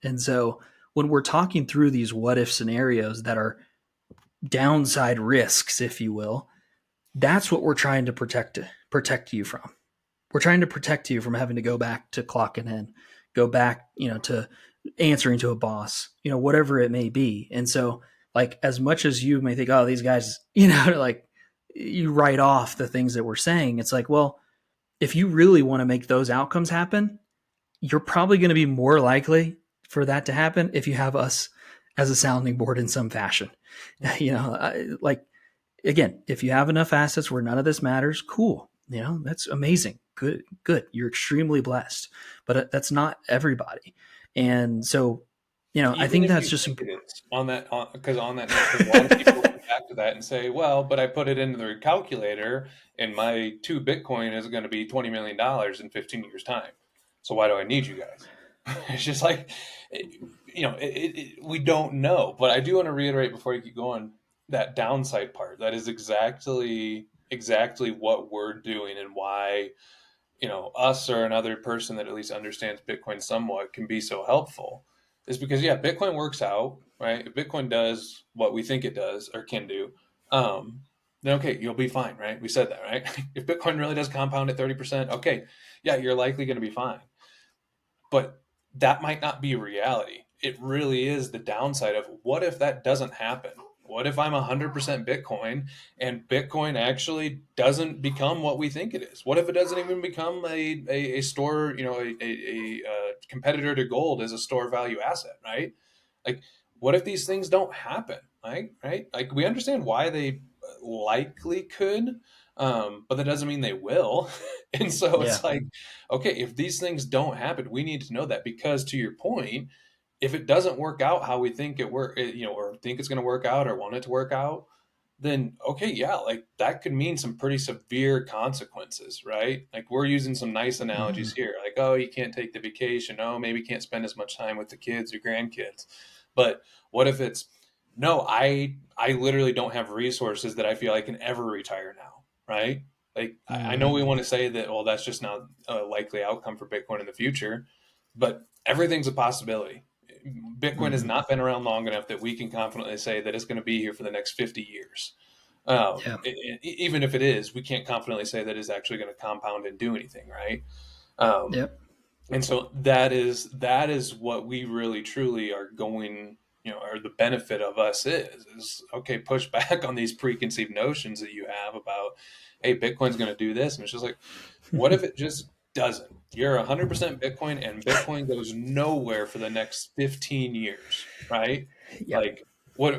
And so, when we're talking through these what if scenarios that are downside risks, if you will, that's what we're trying to protect you from. We're trying to protect you from having to go back to clocking in, go back, to answering to a boss, whatever it may be. And so, like, as much as you may think, oh, these guys, like, you write off the things that we're saying, it's like, well, if you really want to make those outcomes happen, you're probably going to be more likely for that to happen if you have us as a sounding board in some fashion. Like, again, if you have enough assets where none of this matters, cool. That's amazing. Good, good. You're extremely blessed, but that's not everybody. And so, I Even think if that's you just think it is on that, because on that note, because a lot of people come back to that and say, well, but I put it into the calculator and my two Bitcoin is going to be $20 million in 15 years time. So why do I need you guys? It's just like, we don't know. But I do want to reiterate before you keep going, that downside part. That is exactly what we're doing, and why us or another person that at least understands Bitcoin somewhat can be so helpful, is because yeah, Bitcoin works out, right? If Bitcoin does what we think it does or can do, then okay, you'll be fine, right? We said that, right? If Bitcoin really does compound at 30%, okay, yeah, you're likely going to be fine. But that might not be reality. It really is the downside of, what if that doesn't happen? What if I'm 100% Bitcoin and Bitcoin actually doesn't become what we think it is? What if it doesn't even become a store, a competitor to gold as a store value asset, right? Like, what if these things don't happen? Right? Like, we understand why they likely could. But that doesn't mean they will. And so Yeah. it's like, okay, if these things don't happen, we need to know that, because to your point, if it doesn't work out how we think or think it's going to work out or want it to work out, then okay, yeah, like that could mean some pretty severe consequences, right? Like we're using some nice Hmm. analogies here, like, oh, you can't take the vacation, oh, maybe you can't spend as much time with the kids or grandkids. But what if it's, no, I literally don't have resources that I feel I can ever retire now, right? Like I know Hmm. we want to say that, well, that's just not a likely outcome for Bitcoin in the future, but everything's a possibility. Bitcoin has Hmm. not been around long enough that we can confidently say that it's going to be here for the next 50 years. Yeah. Even if it is, we can't confidently say that it's actually going to compound and do anything, right? Um, Yep. and so that is what we really truly are going, or the benefit of us is okay, push back on these preconceived notions that you have about, hey, Bitcoin's going to do this, and it's just like, what if it just doesn't? You're 100% Bitcoin, and Bitcoin goes nowhere for the next 15 years, right? Yep. Like,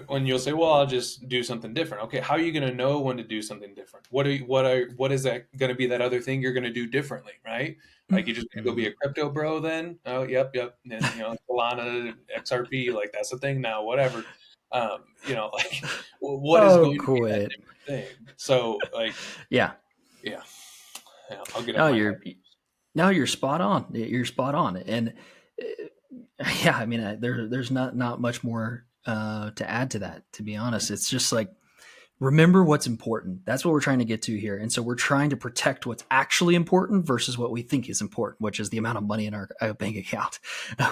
when you'll say, well, I'll just do something different. Okay, how are you going to know when to do something different? What is that going to be, that other thing you're going to do differently, right? Like, you're just going to go be Hmm. a crypto bro then? Oh, yep. And, Solana, XRP, like that's the thing now, whatever. Like, what is Oh, going to be that quit. different thing? So, like, Yeah. yeah, yeah, I'll get up No, my high. you're spot on. You're spot on. And yeah, I mean, there's not much more to add to that. To be honest, it's just like, remember what's important. That's what we're trying to get to here. And so we're trying to protect what's actually important versus what we think is important, which is the amount of money in our bank account.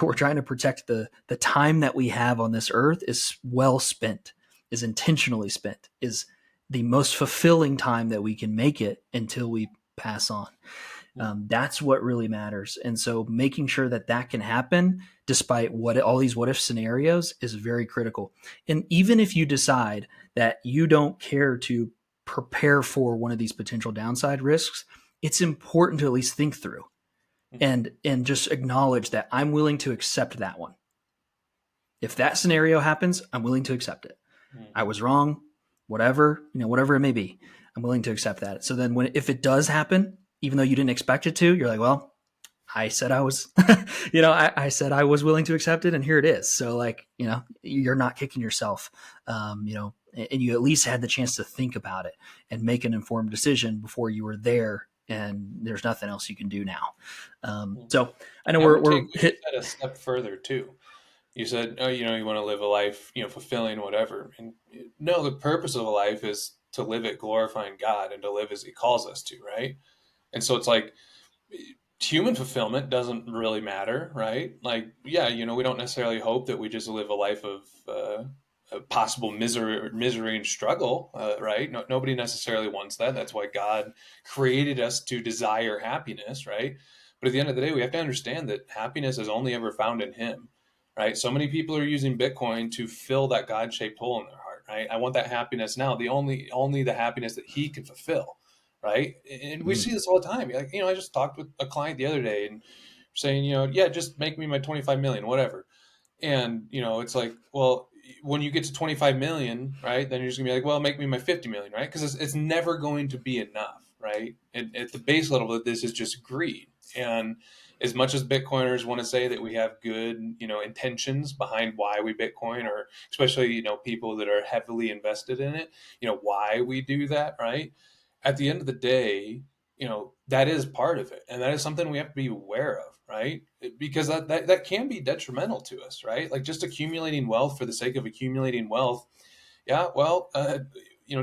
We're trying to protect the time that we have on this earth is well spent, is intentionally spent, is the most fulfilling time that we can make it until we pass on. That's what really matters. And so making sure that that can happen despite what all these what if scenarios is very critical. And even if you decide that you don't care to prepare for one of these potential downside risks, it's important to at least think through and just acknowledge that I'm willing to accept that one. If that scenario happens, I'm willing to accept it. I Mm-hmm. was wrong, whatever, whatever it may be. I'm willing to accept that. So then if it does happen, even though you didn't expect it to, you're like, well, I said I was, I said I was willing to accept it, and here it is. So like, you're not kicking yourself, and you at least had the chance to think about it and make an informed decision before you were there. And there's nothing else you can do now. So I know I would we're take what you hit. said a step further too. You said, oh, you want to live a life, fulfilling, whatever. And no, the purpose of a life is to live it glorifying God and to live as He calls us to, right? And so it's like, human fulfillment doesn't really matter, right? Like, yeah, we don't necessarily hope that we just live a life of possible misery and struggle, right? No, nobody necessarily wants that. That's why God created us to desire happiness, right? But at the end of the day, we have to understand that happiness is only ever found in Him, right? So many people are using Bitcoin to fill that God-shaped hole in their heart, right? I want that happiness now. The only the happiness that He can fulfill, right? And we Mm, see this all the time. Like, I just talked with a client the other day and saying, yeah, just make me my 25 million, whatever. And, it's like, well, when you get to 25 million, right, then you're just gonna be like, well, make me my 50 million, right? Because it's never going to be enough, right? And at the base level of this is just greed. And as much as Bitcoiners want to say that we have good, intentions behind why we Bitcoin, or especially, people that are heavily invested in it, why we do that, right? At the end of the day, that is part of it, and that is something we have to be aware of, right? Because that can be detrimental to us, right? Like just accumulating wealth for the sake of accumulating wealth. Yeah, well,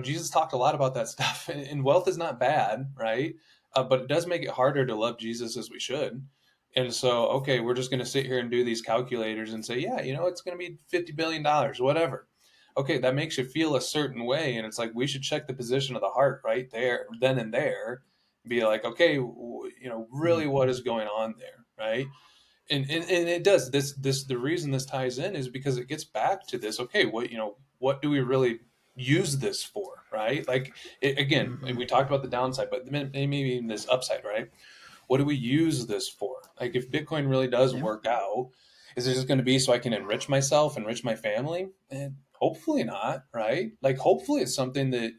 Jesus talked a lot about that stuff, and wealth is not bad, right? But it does make it harder to love Jesus as we should. And so, okay, we're just going to sit here and do these calculators and say, yeah, it's going to be $50 billion, whatever. Okay, that makes you feel a certain way, and it's like we should check the position of the heart right there, then and there, be like, okay, mm, really, what is going on there, right? And it does this. The reason this ties in is because it gets back to this. Okay, what do we really use this for, right? Like, again, mhm. we talked about the downside, but maybe even this upside, right? What do we use this for? Like, if Bitcoin really does Yeah. work out, is it just going to be so I can enrich myself, enrich my family? Hopefully not, right? Like hopefully it's something that,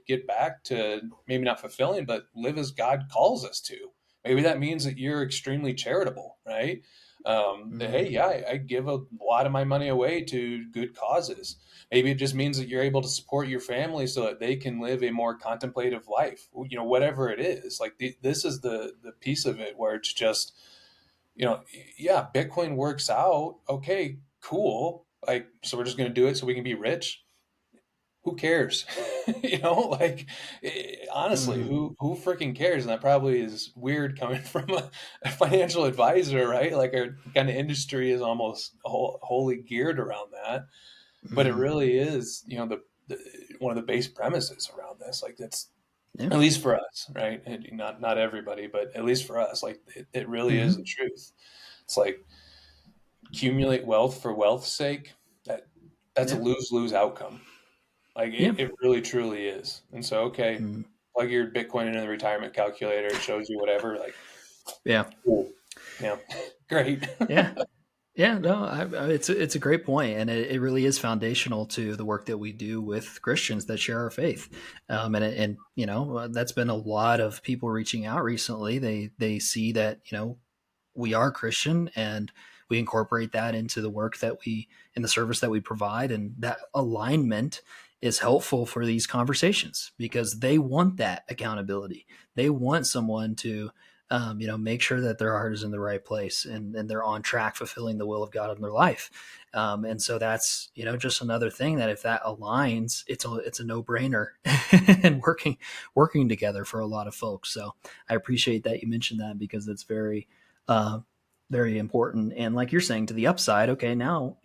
get back to maybe not fulfilling, but live as God calls us to. Maybe that means that you're extremely charitable, right? That, Mm-hmm. hey, yeah, I give a lot of my money away to good causes. Maybe it just means that you're able to support your family so that they can live a more contemplative life. Whatever it is. Like this is the piece of it where it's just, yeah, Bitcoin works out. Okay, cool. Like, so we're just going to do it so we can be rich. Who cares? Like, honestly, Mm-hmm. who freaking cares? And that probably is weird coming from a financial advisor, right? Like, our kind of industry is almost wholly geared around that. But it Mm-hmm. really is, the one of the base premises around this. Like, that's Yeah. at least for us, right? And not everybody, but at least for us, like, it really is the Mm-hmm. truth. It's like accumulate wealth for wealth's sake. That's a Yeah. lose lose outcome. Like Yeah. it really truly is. And so, okay, Mm-hmm. plug your Bitcoin into the retirement calculator. It shows you whatever. Like, Yeah. cool. Yeah, great. Yeah. Yeah, no, it's a great point, and it really is foundational to the work that we do with Christians that share our faith. And that's been a lot of people reaching out recently. They see that we are Christian, and we incorporate that into the work that we in the service that we provide, and that alignment is helpful for these conversations because they want that accountability. They want someone to make sure that their heart is in the right place, and they're on track fulfilling the will of God in their life. And so that's just another thing that if that aligns, it's a no brainer and working together for a lot of folks. So I appreciate that you mentioned that because it's uh, very important. And like you're saying, to the upside, okay, now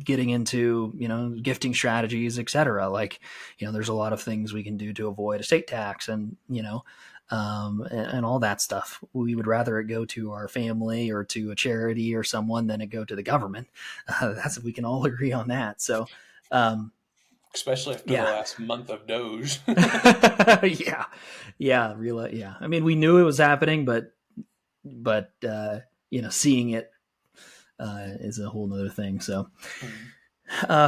getting into gifting strategies, etc. Like there's a lot of things we can do to avoid estate tax, and and all that stuff. We would rather it go to our family or to a charity or someone than it go to the government. That's we can all agree on that. So um, Especially after the yeah. last month of Doge. Yeah, yeah, really, yeah. I mean, we knew it was happening, but seeing it is a whole nother thing. So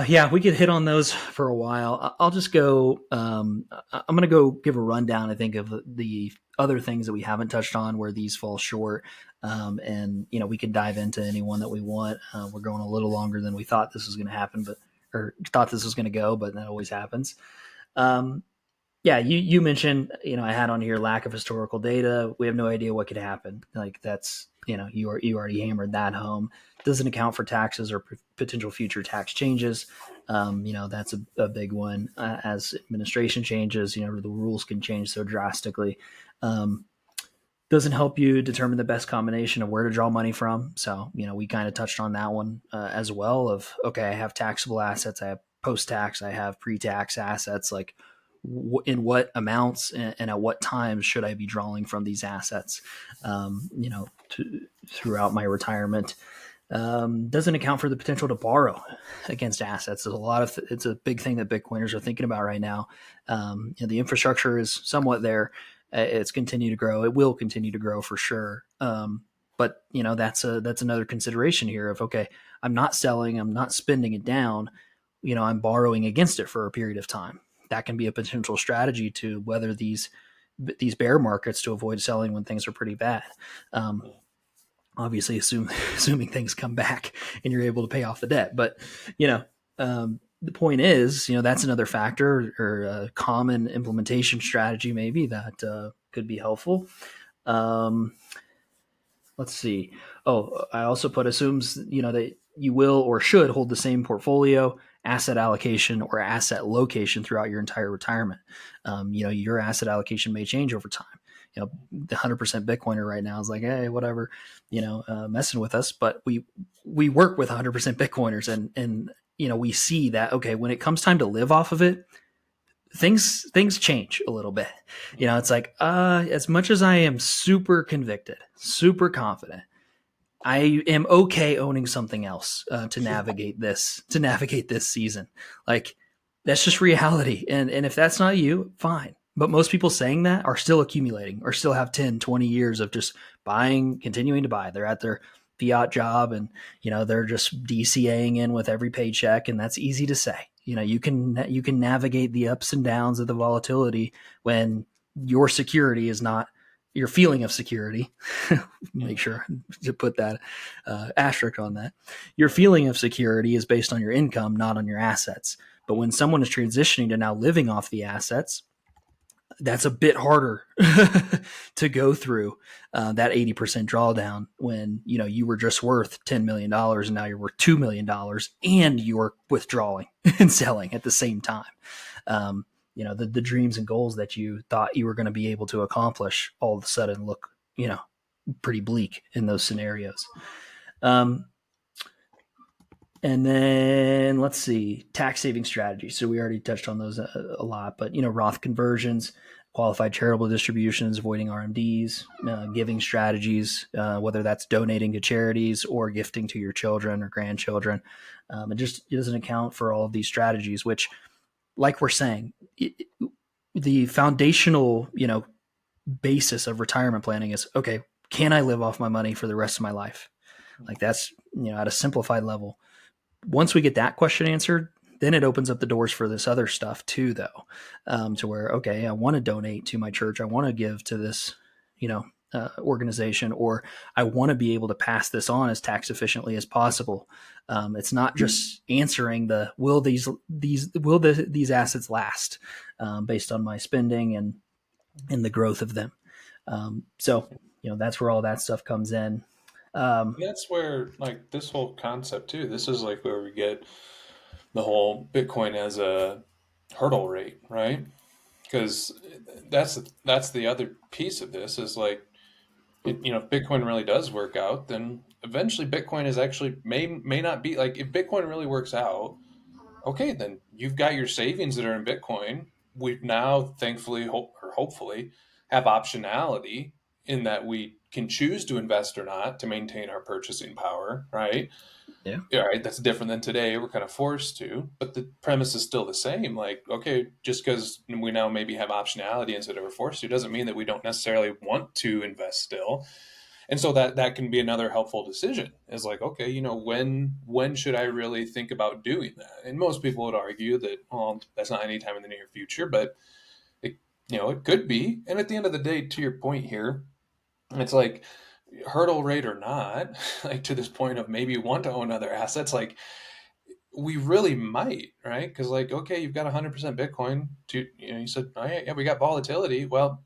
yeah, we could hit on those for a while. I'll just go. I'm going to go give a rundown, I think, of the other things that we haven't touched on where these fall short. And we can dive into any one that we want. We're going a little longer than we thought this was going to happen, or thought this was going to go, but that always happens. Um, yeah, you mentioned, I had on here lack of historical data. We have no idea what could happen. Like that's, you already hammered that home. Doesn't account for taxes or potential future tax changes. That's a big one. As administration changes, the rules can change so drastically. Um, doesn't help you determine the best combination of where to draw money from. So, we kind of touched on that one as well of, okay, I have taxable assets, I have post-tax, I have pre-tax assets, like in what amounts and at what times should I be drawing from these assets, throughout my retirement. Doesn't account for the potential to borrow against assets. There's a lot of it's a big thing that Bitcoiners are thinking about right now. The infrastructure is somewhat there. It's continued to grow. It will continue to grow for sure. But that's another consideration here of, okay, I'm not selling, I'm not spending it down. I'm borrowing against it for a period of time. That can be a potential strategy to weather these bear markets to avoid selling when things are pretty bad. Obviously, assuming things come back and you're able to pay off the debt. But the point is, that's another factor or a common implementation strategy maybe that could be helpful. Um, let's see. Oh, I also put assumes that you will or should hold the same portfolio, asset allocation, or asset location throughout your entire retirement. Your asset allocation may change over time. The 100% Bitcoiner right now is like, hey, whatever, messing with us. But we work with 100% Bitcoiners, and we see that, okay, when it comes time to live off of it, things change a little bit. It's like, as much as I am super convicted, super confident, I am okay owning something else to navigate this season. Like that's just reality. And if that's not you, fine. But most people saying that are still accumulating or still have 10, 20 years of just buying, continuing to buy. They're at their fiat job, and they're just DCAing in with every paycheck, and that's easy to say. You can navigate the ups and downs of the volatility when your security is not your feeling of security. Make Mm. sure to put that asterisk on that. Your feeling of security is based on your income, not on your assets. But when someone is transitioning to now living off the assets, that's a bit harder to go through that 80% drawdown when you were just worth $10 million and now you're worth $2 million and you're withdrawing and selling at the same time. The dreams and goals that you thought you were going to be able to accomplish all of a sudden look pretty bleak in those scenarios. um, and then let's see, tax saving strategies. So we already touched on those a lot, but Roth conversions, qualified charitable distributions, avoiding RMDs, giving strategies, whether that's donating to charities or gifting to your children or grandchildren. It doesn't account for all of these strategies, which, like we're saying, the foundational basis of retirement planning is, okay, can I live off my money for the rest of my life? Like that's at a simplified level. Once we get that question answered, then it opens up the doors for this other stuff too, though, to where, okay, I want to donate to my church, I want to give to this, organization, or I want to be able to pass this on as tax efficiently as possible. It's not just answering the these assets last, based on my spending and the growth of them. So that's where all that stuff comes in. Um, And that's where like this whole concept too. This is like where we get the whole Bitcoin as a hurdle rate, right? Because that's the other piece of this is like if Bitcoin really does work out, then eventually Bitcoin is actually may not be like if Bitcoin really works out, okay, then you've got your savings that are in Bitcoin. We've now thankfully or hopefully have optionality in that we can choose to invest or not to maintain our purchasing power, right? yeah. Yeah, right. That's different than today. We're kind of forced to, but the premise is still the same. Like, okay, just because we now maybe have optionality instead of we're forced to, doesn't mean that we don't necessarily want to invest still. And so that can be another helpful decision. Is like, okay, when should I really think about doing that? And most people would argue that, well, that's not any time in the near future, but it it could be. And at the end of the day, to your point here, it's like hurdle rate or not, like to this point of maybe you want to own other assets, like we really might, right? Because like, okay, you've got 100% Bitcoin. To you said, oh, yeah, yeah, we got volatility. Well,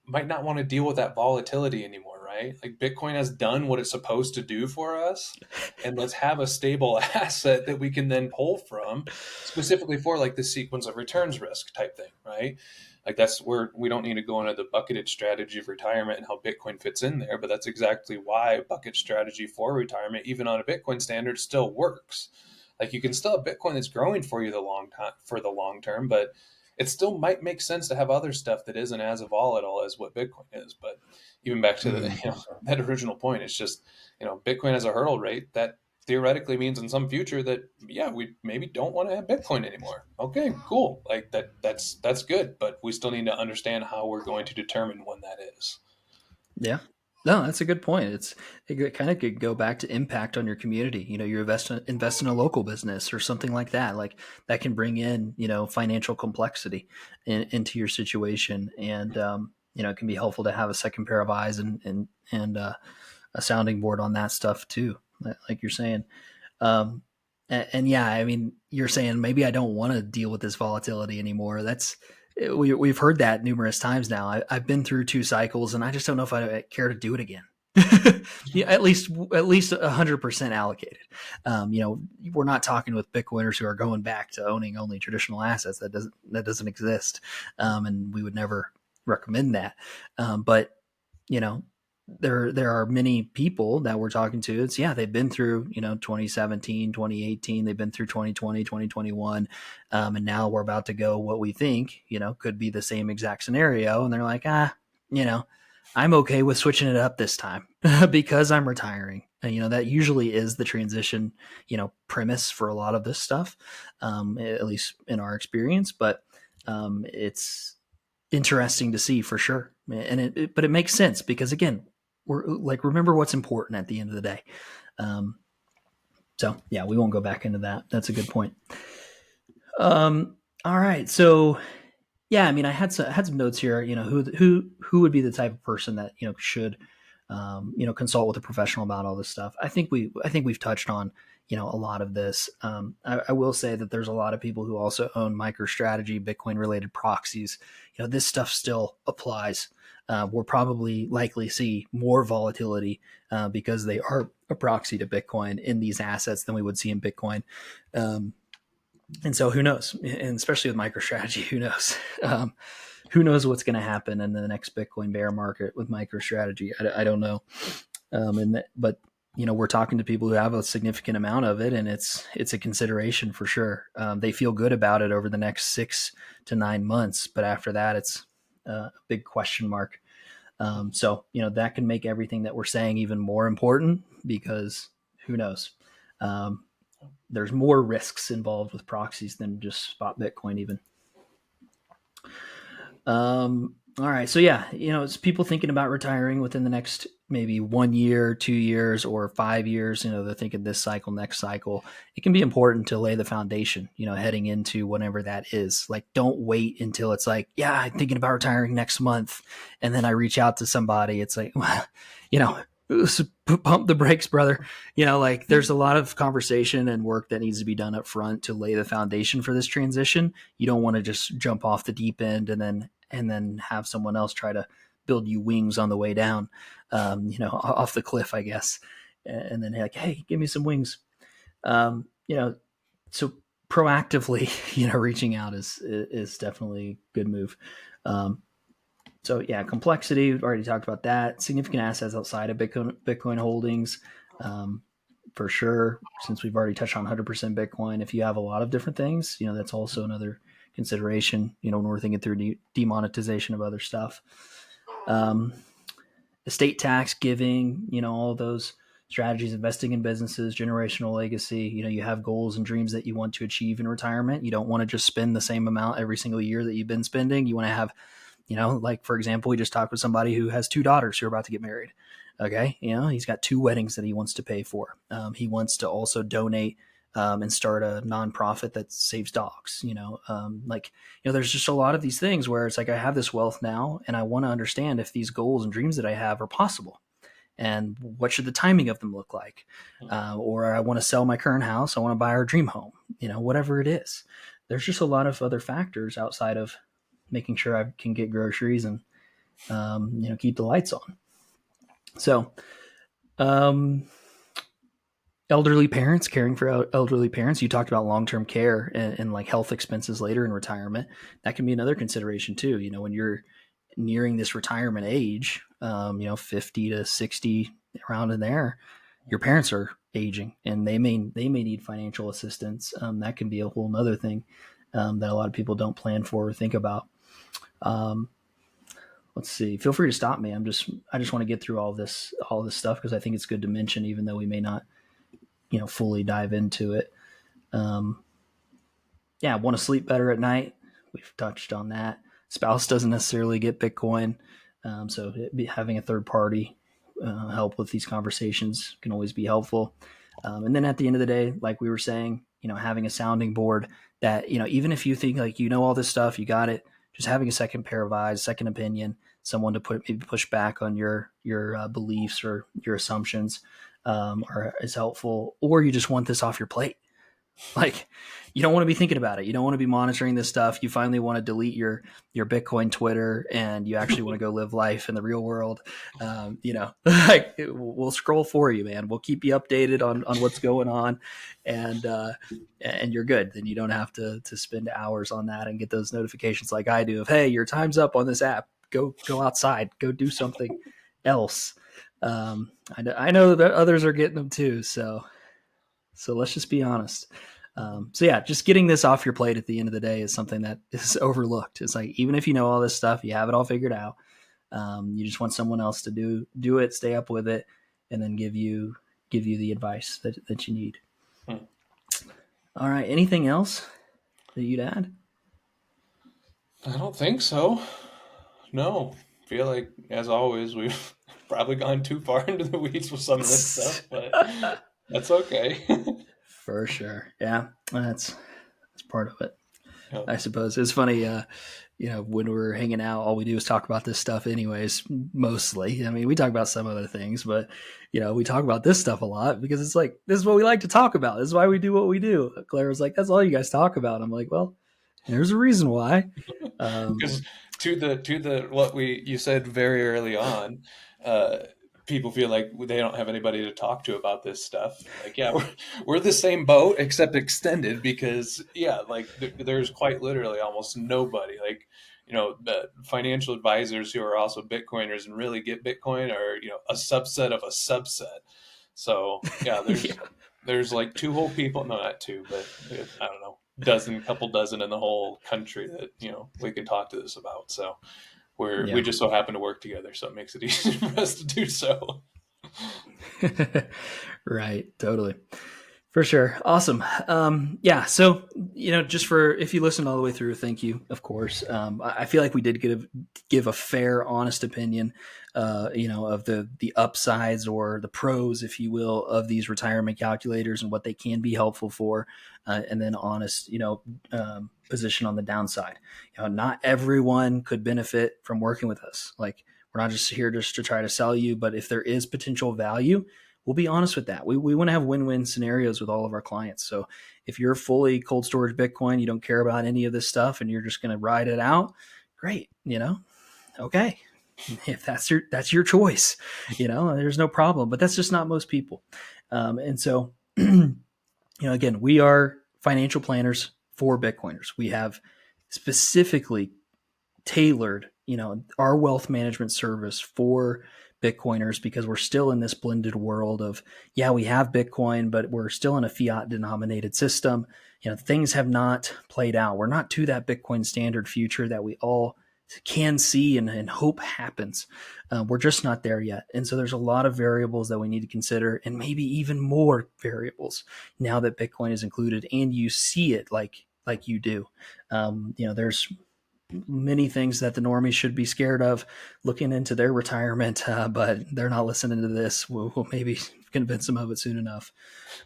might not want to deal with that volatility anymore, right? Like Bitcoin has done what it's supposed to do for us, and let's have a stable asset that we can then pull from, specifically for like the sequence of returns risk type thing, right? Like that's where we don't need to go into the bucketed strategy of retirement and how Bitcoin fits in there, but that's exactly why bucket strategy for retirement, even on a Bitcoin standard, still works. Like you can still have Bitcoin that's growing for you the long time for the long term, but it still might make sense to have other stuff that isn't as volatile as what Bitcoin is. But even back to the Mm. that original point, it's just Bitcoin has a hurdle rate that theoretically means in some future that yeah we maybe don't want to have Bitcoin anymore. Okay, cool, like that's good, but we still need to understand how we're going to determine when that is. Yeah. No, that's a good point. It kind of could go back to impact on your community. You invest in a local business or something like that. Like that can bring in financial complexity into your situation, and it can be helpful to have a second pair of eyes and a sounding board on that stuff too. Like you're saying. And yeah, I mean, you're saying maybe I don't want to deal with this volatility anymore. We've heard that numerous times now. I've been through 2 cycles, and I just don't know if I care to do it again. Yeah, at least 100% allocated. We're not talking with Bitcoiners who are going back to owning only traditional assets. That doesn't exist, and we would never recommend that. But you know, there are many people that we're talking to. It's they've been through 2017, 2018, they've been through 2020, 2021, and now we're about to go what we think could be the same exact scenario, and they're like, you know I'm okay with switching it up this time because I'm retiring. And that usually is the transition premise for a lot of this stuff, at least in our experience. But it's interesting to see for sure. And but it makes sense because again, we're like, remember what's important at the end of the day. Um, so yeah, we won't go back into that. That's a good point. All right. So yeah, I mean, I had some notes here. You know, who would be the type of person that should consult with a professional about all this stuff. I think we've touched on a lot of this. I will say that there's a lot of people who also own MicroStrategy, Bitcoin related proxies. This stuff still applies. We'll probably likely see more volatility because they are a proxy to Bitcoin in these assets than we would see in Bitcoin. And so who knows? And especially with MicroStrategy, who knows? Who knows what's going to happen in the next Bitcoin bear market with MicroStrategy? I don't know. But we're talking to people who have a significant amount of it, and it's a consideration for sure. They feel good about it over the next 6 to 9 months, but after that, it's a big question mark. So that can make everything that we're saying even more important because who knows? There's more risks involved with proxies than just spot Bitcoin even. All right. So yeah, it's people thinking about retiring within the next maybe 1 year, 2 years, or 5 years. They're thinking this cycle, next cycle. It can be important to lay the foundation, heading into whatever that is. Like, don't wait until it's like, yeah, I'm thinking about retiring next month. And then I reach out to somebody. It's like, well, pump the brakes, brother. Like there's a lot of conversation and work that needs to be done up front to lay the foundation for this transition. You don't want to just jump off the deep end and then have someone else try to build you wings on the way down, off the cliff, I guess. And then like, hey, give me some wings. So proactively, reaching out is definitely a good move. So yeah, complexity. We've already talked about that. Significant assets outside of Bitcoin holdings, for sure. Since we've already touched on 100% Bitcoin, if you have a lot of different things, that's also another consideration. When we're thinking through demonetization of other stuff, estate tax, giving, all those strategies, investing in businesses, generational legacy. You have goals and dreams that you want to achieve in retirement. You don't want to just spend the same amount every single year that you've been spending. You want to have like for example, we just talked with somebody who has two daughters who are about to get married. Okay. He's got two weddings that he wants to pay for. He wants to also donate and start a nonprofit that saves dogs. There's just a lot of these things where it's like, I have this wealth now and I want to understand if these goals and dreams that I have are possible and what should the timing of them look like? Or I want to sell my current house. I want to buy our dream home, whatever it is. There's just a lot of other factors outside of making sure I can get groceries and, keep the lights on. So, elderly parents, caring for elderly parents. You talked about long-term care and like health expenses later in retirement. That can be another consideration too. When you're nearing this retirement age, 50 to 60, around in there, your parents are aging and they may need financial assistance. That can be a whole nother thing that a lot of people don't plan for or think about. Let's see. Feel free to stop me. I just want to get through all this stuff because I think it's good to mention, even though we may not, fully dive into it. Yeah, want to sleep better at night. We've touched on that. Spouse doesn't necessarily get Bitcoin, so having a third party help with these conversations can always be helpful. And then at the end of the day, like we were saying, having a sounding board that, even if you think like all this stuff, you got it, just having a second pair of eyes, second opinion, someone to maybe push back on your beliefs or your assumptions is helpful. Or you just want this off your plate. Like, you don't want to be thinking about it. You don't want to be monitoring this stuff. You finally want to delete your Bitcoin Twitter and you actually want to go live life in the real world. Like we'll scroll for you, man. We'll keep you updated on what's going on and you're good. Then you don't have to spend hours on that and get those notifications like I do of, hey, your time's up on this app. Go outside, go do something else. I know that others are getting them too. So let's just be honest. So yeah, just getting this off your plate at the end of the day is something that is overlooked. It's like, even if you know all this stuff, you have it all figured out. You just want someone else to do it, stay up with it, and then give you the advice that you need. All right. Anything else that you'd add? I don't think so. No. I feel like, as always, we've probably gone too far into the weeds with some of this stuff, but that's okay. For sure. Yeah, that's part of it. Yeah. I suppose it's funny. When we're hanging out, all we do is talk about this stuff, anyways. Mostly, I mean, we talk about some other things, but we talk about this stuff a lot because it's like this is what we like to talk about. This is why we do what we do. Claire was like, "That's all you guys talk about." I'm like, "Well, there's a reason why." Um, Because to the what we you said very early on, uh, people feel like they don't have anybody to talk to about this stuff. Like, yeah, we're the same boat except extended because yeah, like there's quite literally almost nobody. Like, the financial advisors who are also Bitcoiners and really get Bitcoin are a subset of a subset. So yeah, yeah, there's like two whole people, no, not two, but I don't know, couple dozen in the whole country that we could talk to this about. So we yeah. just so happen to work together, so it makes it easy for us to do so. Right, totally. For sure. Awesome. Yeah. So, just for if you listened all the way through, thank you, of course. I feel like we did give a fair, honest opinion, of the upsides or the pros, if you will, of these retirement calculators and what they can be helpful for, and then honest, position on the downside. Not everyone could benefit from working with us. Like, we're not just here just to try to sell you, but if there is potential value, we'll be honest with that. We want to have win-win scenarios with all of our clients. So if you're fully cold storage Bitcoin, you don't care about any of this stuff and you're just going to ride it out, great. Okay. If that's your choice, there's no problem, but that's just not most people. And so, again, we are financial planners for Bitcoiners. We have specifically tailored, our wealth management service for Bitcoiners because we're still in this blended world of, yeah, we have Bitcoin, but we're still in a fiat denominated system. Things have not played out. We're not to that Bitcoin standard future that we all can see and hope happens. We're just not there yet. And so there's a lot of variables that we need to consider and maybe even more variables now that Bitcoin is included and you see it like you do. There's many things that the normies should be scared of looking into their retirement, but they're not listening to this. We'll maybe convince them of it soon enough.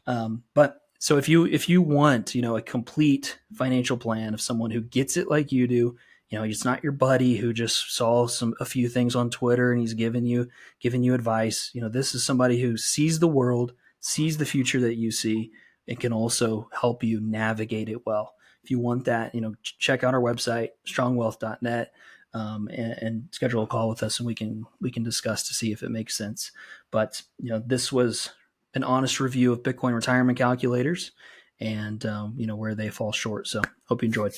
But so if you want, a complete financial plan of someone who gets it like you do, it's not your buddy who just saw a few things on Twitter and he's giving you advice. This is somebody who sees the world, sees the future that you see, and can also help you navigate it well. If you want that, check out our website, strongwealth.net, and schedule a call with us and we can discuss to see if it makes sense. But this was an honest review of Bitcoin retirement calculators and where they fall short. So hope you enjoyed.